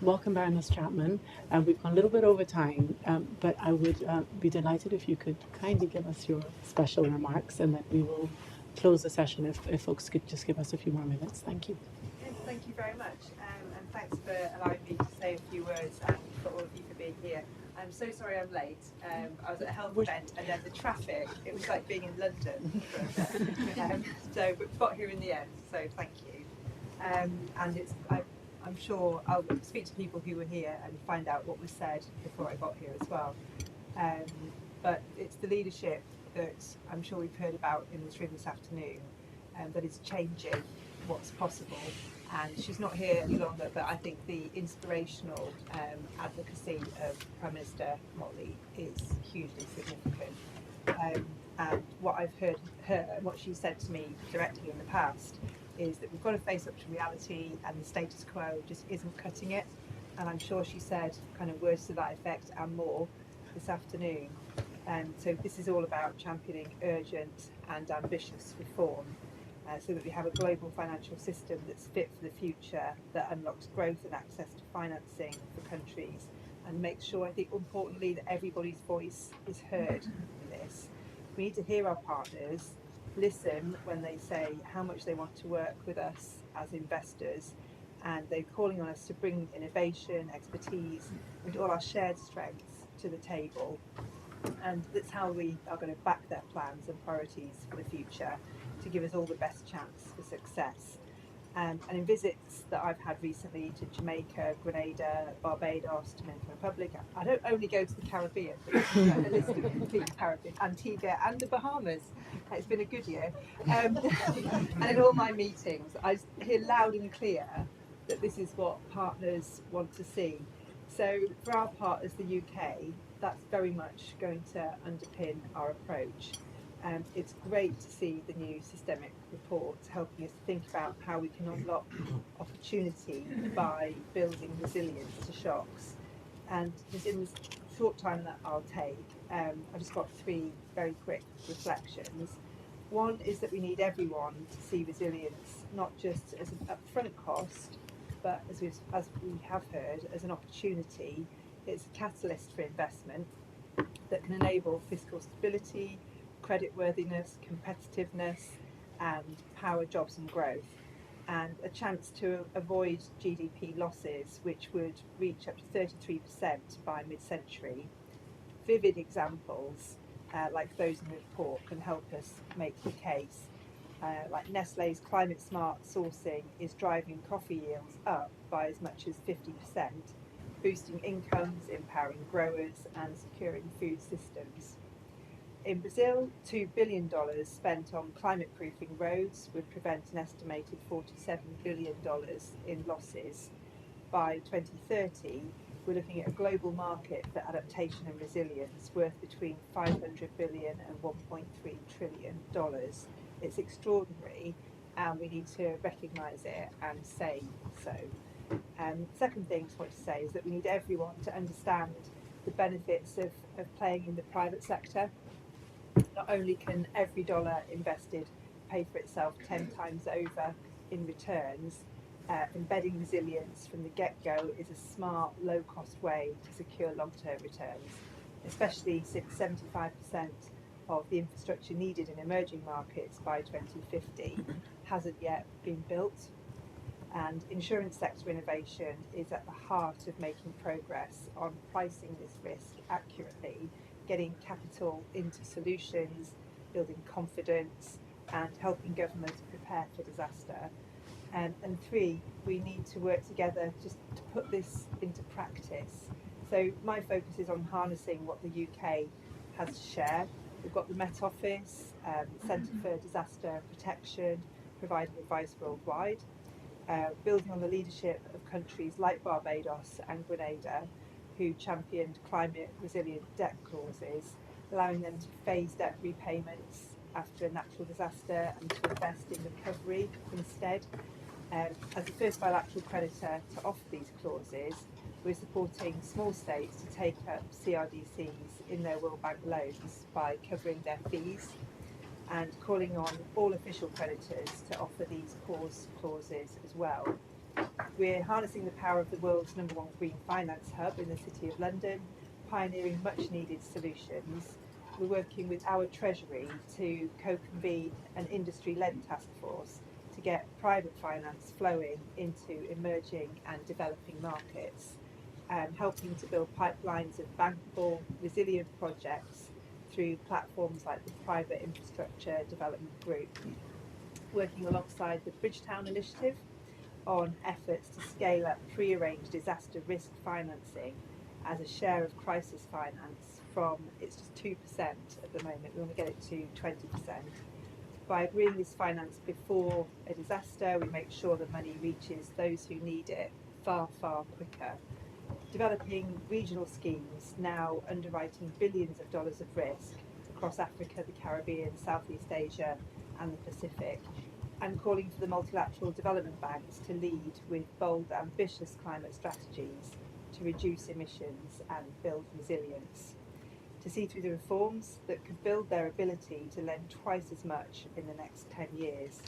Welcome, Baroness Chapman. We've gone a little bit over time, but I would be delighted if you could kindly give us your special remarks, and then we will close the session if folks could just give us a few more minutes. Thank you. Yes, thank you very much, and thanks for allowing me to say a few words, and for all of you for being here. I'm so sorry I'm late. I was at a health event, and then the traffic, it was like being in London for a bit. But we got here in the end, so thank you. And I'm sure I'll speak to people who were here and find out what was said before I got here as well. But it's the leadership that I'm sure we've heard about in this room this afternoon that is changing what's possible. And she's not here any longer, but I think the inspirational advocacy of Prime Minister Motley is hugely significant. And what I've heard her, and what she said to me directly in the past, is that we've got to face up to reality, and the status quo just isn't cutting it. And I'm sure she said kind of words to that effect and more this afternoon. So this is all about championing urgent and ambitious reform, so that we have a global financial system that's fit for the future, that unlocks growth and access to financing for countries, and makes sure, I think importantly, that everybody's voice is heard in this. We need to hear our partners, listen when they say how much they want to work with us as investors, and they're calling on us to bring innovation, expertise, and all our shared strengths to the table. And that's how we are going to back their plans and priorities for the future to give us all the best chance for success. And in visits that I've had recently to Jamaica, Grenada, Barbados, Dominican Republic, I don't only go to the Caribbean, but it's a list of complete Caribbean, Antigua and the Bahamas. It's been a good year. And in all my meetings, I hear loud and clear that this is what partners want to see. So for our part as the UK, that's very much going to underpin our approach. It's great to see the new Systemiq report helping us think about how we can unlock opportunity by building resilience to shocks. And just in the short time that I'll take, I've just got 3 very quick reflections. One is that we need everyone to see resilience not just as an upfront cost, but as we have heard, as an opportunity. It's a catalyst for investment that can enable fiscal stability, creditworthiness, competitiveness, and power jobs and growth, and a chance to avoid GDP losses, which would reach up to 33% by mid-century. Vivid examples like those in the report can help us make the case. Like Nestle's climate smart sourcing is driving coffee yields up by as much as 50%, boosting incomes, empowering growers and securing food systems. In Brazil, $2 billion spent on climate-proofing roads would prevent an estimated $47 billion in losses. By 2030, we're looking at a global market for adaptation and resilience worth between $500 billion and $1.3 trillion. It's extraordinary, and we need to recognise it and say so. Second thing I want to say is that we need everyone to understand the benefits of playing in the private sector. Not only can every dollar invested pay for itself 10 times over in returns, embedding resilience from the get-go is a smart, low-cost way to secure long-term returns, especially since 75% of the infrastructure needed in emerging markets by 2050 hasn't yet been built. And insurance sector innovation is at the heart of making progress on pricing this risk accurately, getting capital into solutions, building confidence, and helping governments prepare for disaster. And 3, we need to work together just to put this into practice. So my focus is on harnessing what the UK has to share. We've got the Met Office, Centre for Disaster Protection, providing advice worldwide. Building on the leadership of countries like Barbados and Grenada, who championed climate resilient debt clauses, allowing them to phase debt repayments after a natural disaster and to invest in recovery instead. As the first bilateral creditor to offer these clauses, we're supporting small states to take up CRDCs in their World Bank loans by covering their fees, and calling on all official creditors to offer these pause clauses as well. We're harnessing the power of the world's #1 green finance hub in the City of London, pioneering much needed solutions. We're working with our Treasury to co-convene an industry-led task force to get private finance flowing into emerging and developing markets, helping to build pipelines of bankable, resilient projects through platforms like the Private Infrastructure Development Group, working alongside the Bridgetown Initiative on efforts to scale up pre-arranged disaster risk financing as a share of crisis finance from, it's just 2% at the moment, we want to get it to 20%. By agreeing this finance before a disaster, we make sure the money reaches those who need it far, far quicker. Developing regional schemes, now underwriting billions of dollars of risk across Africa, the Caribbean, Southeast Asia and the Pacific, and calling for the multilateral development banks to lead with bold, ambitious climate strategies to reduce emissions and build resilience. To see through the reforms that could build their ability to lend twice as much in the next 10 years.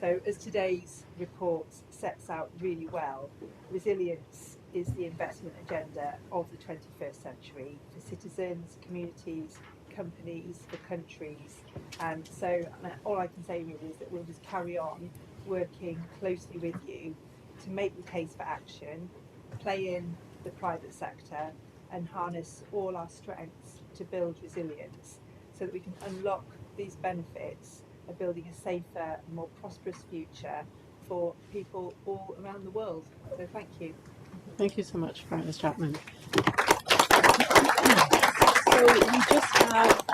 So as today's report sets out really well, resilience is the investment agenda of the 21st century for citizens, communities, companies, for countries. And so all I can say really is that we'll just carry on working closely with you to make the case for action, play in the private sector and harness all our strengths to build resilience so that we can unlock these benefits of building a safer, more prosperous future for people all around the world. So thank you. Thank you so much, Ms. Chapman. So we just have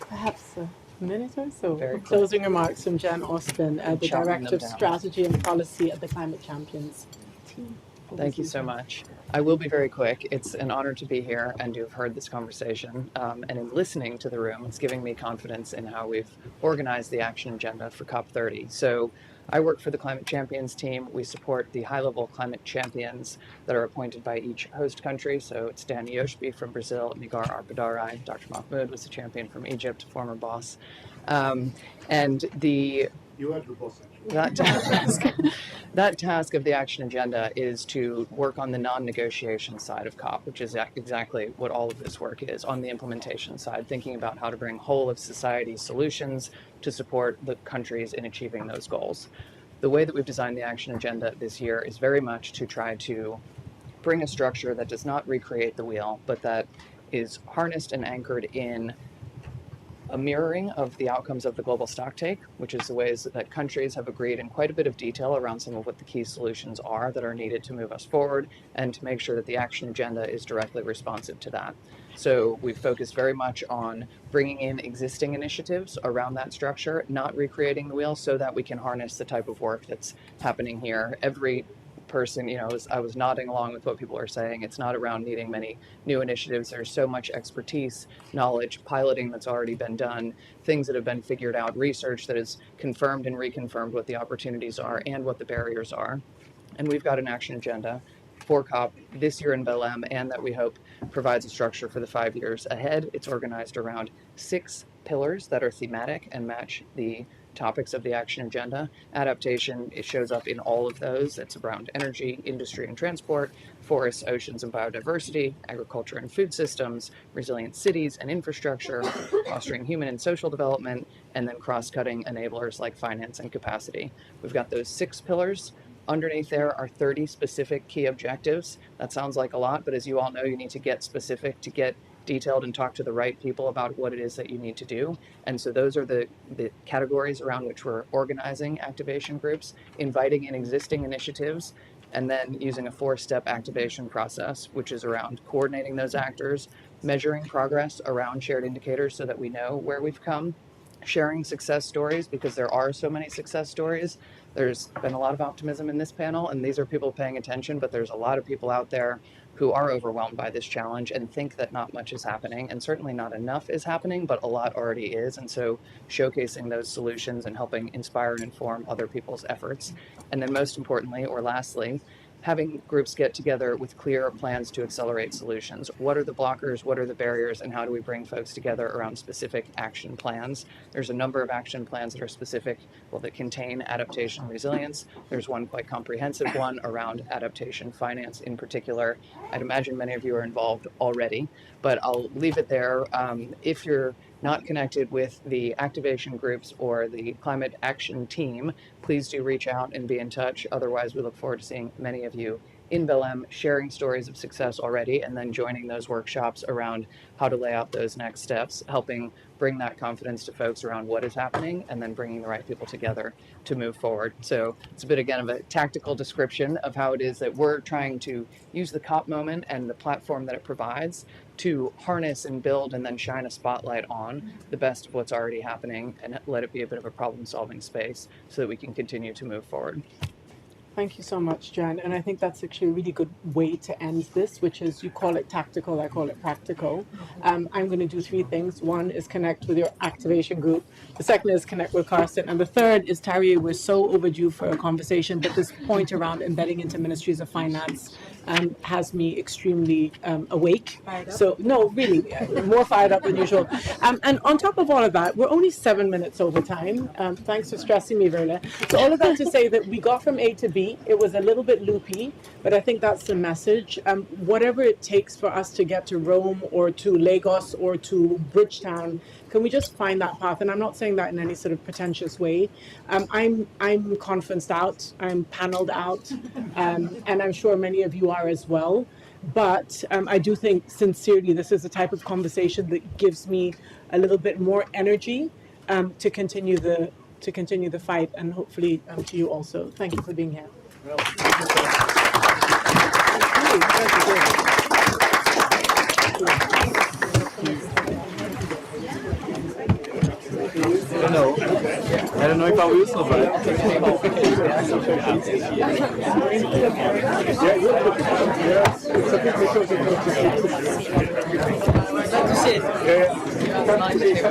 perhaps a minute or so of closing remarks from Jen Austin, the Director of Strategy and Policy at the Climate Champions team. Thank you so much. I will be very quick. It's an honor to be here and to have heard this conversation. And in listening to the room, it's giving me confidence in how we've organized the action agenda for COP30. So I work for the Climate Champions team. We support the high-level climate champions that are appointed by each host country. So it's Dan Yoshbi from Brazil, Nigar Arpadarai, Dr. Mahmoud was the champion from Egypt, former boss. And the You had your boss. that task of the action agenda is to work on the non-negotiation side of COP, which is exactly what all of this work is, on the implementation side, thinking about how to bring whole of society solutions to support the countries in achieving those goals. The way that we've designed the action agenda this year is very much to try to bring a structure that does not recreate the wheel, but that is harnessed and anchored in a mirroring of the outcomes of the global stocktake, which is the ways that countries have agreed in quite a bit of detail around some of what the key solutions are that are needed to move us forward, and to make sure that the action agenda is directly responsive to that. So we've focused very much on bringing in existing initiatives around that structure, not recreating the wheel, so that we can harness the type of work that's happening here. Every person, I was nodding along with what people are saying. It's not around needing many new initiatives. There's so much expertise, knowledge, piloting that's already been done, things that have been figured out, research that has confirmed and reconfirmed what the opportunities are and what the barriers are. And we've got an action agenda for COP this year in Belém, and that we hope provides a structure for the 5 years ahead. It's organized around 6 pillars that are thematic and match the topics of the action agenda. Adaptation, it shows up in all of those. It's around energy, industry and transport, forests, oceans and biodiversity, agriculture and food systems, resilient cities and infrastructure, fostering human and social development, and then cross-cutting enablers like finance and capacity. We've got those 6 pillars. Underneath there are 30 specific key objectives. That sounds like a lot, but as you all know, you need to get specific to get detailed and talk to the right people about what it is that you need to do. And so those are the categories around which we're organizing activation groups, inviting in existing initiatives, and then using a 4-step activation process, which is around coordinating those actors, measuring progress around shared indicators so that we know where we've come, sharing success stories, because there are so many success stories. There's been a lot of optimism in this panel, and these are people paying attention, but there's a lot of people out there who are overwhelmed by this challenge and think that not much is happening, and certainly not enough is happening, but a lot already is. And so showcasing those solutions and helping inspire and inform other people's efforts. And then most importantly, or lastly, having groups get together with clear plans to accelerate solutions. What are the blockers, what are the barriers, and how do we bring folks together around specific action plans? There's a number of action plans that are specific, that contain adaptation and resilience. There's one quite comprehensive one around adaptation finance in particular. I'd imagine many of you are involved already, but I'll leave it there. If you're not connected with the activation groups or the climate action team, please do reach out and be in touch. Otherwise, we look forward to seeing many of you in Belém sharing stories of success already, and then joining those workshops around how to lay out those next steps, helping bring that confidence to folks around what is happening, and then bringing the right people together to move forward. So it's a bit, again, of a tactical description of how it is that we're trying to use the COP moment and the platform that it provides to harness and build and then shine a spotlight on the best of what's already happening, and let it be a bit of a problem-solving space so that we can continue to move forward. Thank you so much, Jan. And I think that's actually a really good way to end this, which is, you call it tactical, I call it practical. I'm going to do 3 things. One is connect with your activation group. The second is connect with Carsten. And the third is, Terry, we're so overdue for a conversation, but this point around embedding into ministries of finance has me extremely awake. So, no, really, more fired up than usual. And on top of all of that, we're only 7 minutes over time. Thanks for stressing me, Verla. So all of that to say that we got from A to B. It was a little bit loopy, but I think that's the message. Whatever it takes for us to get to Rome or to Lagos or to Bridgetown, can we just find that path? And I'm not saying that in any sort of pretentious way. I'm conferenced out, I'm paneled out, and I'm sure many of you are as well. But I do think, sincerely, this is the type of conversation that gives me a little bit more energy to continue the fight, and hopefully to you also. Thank you for being here. Well, Hello. don't know if I will survive. Glad to see it.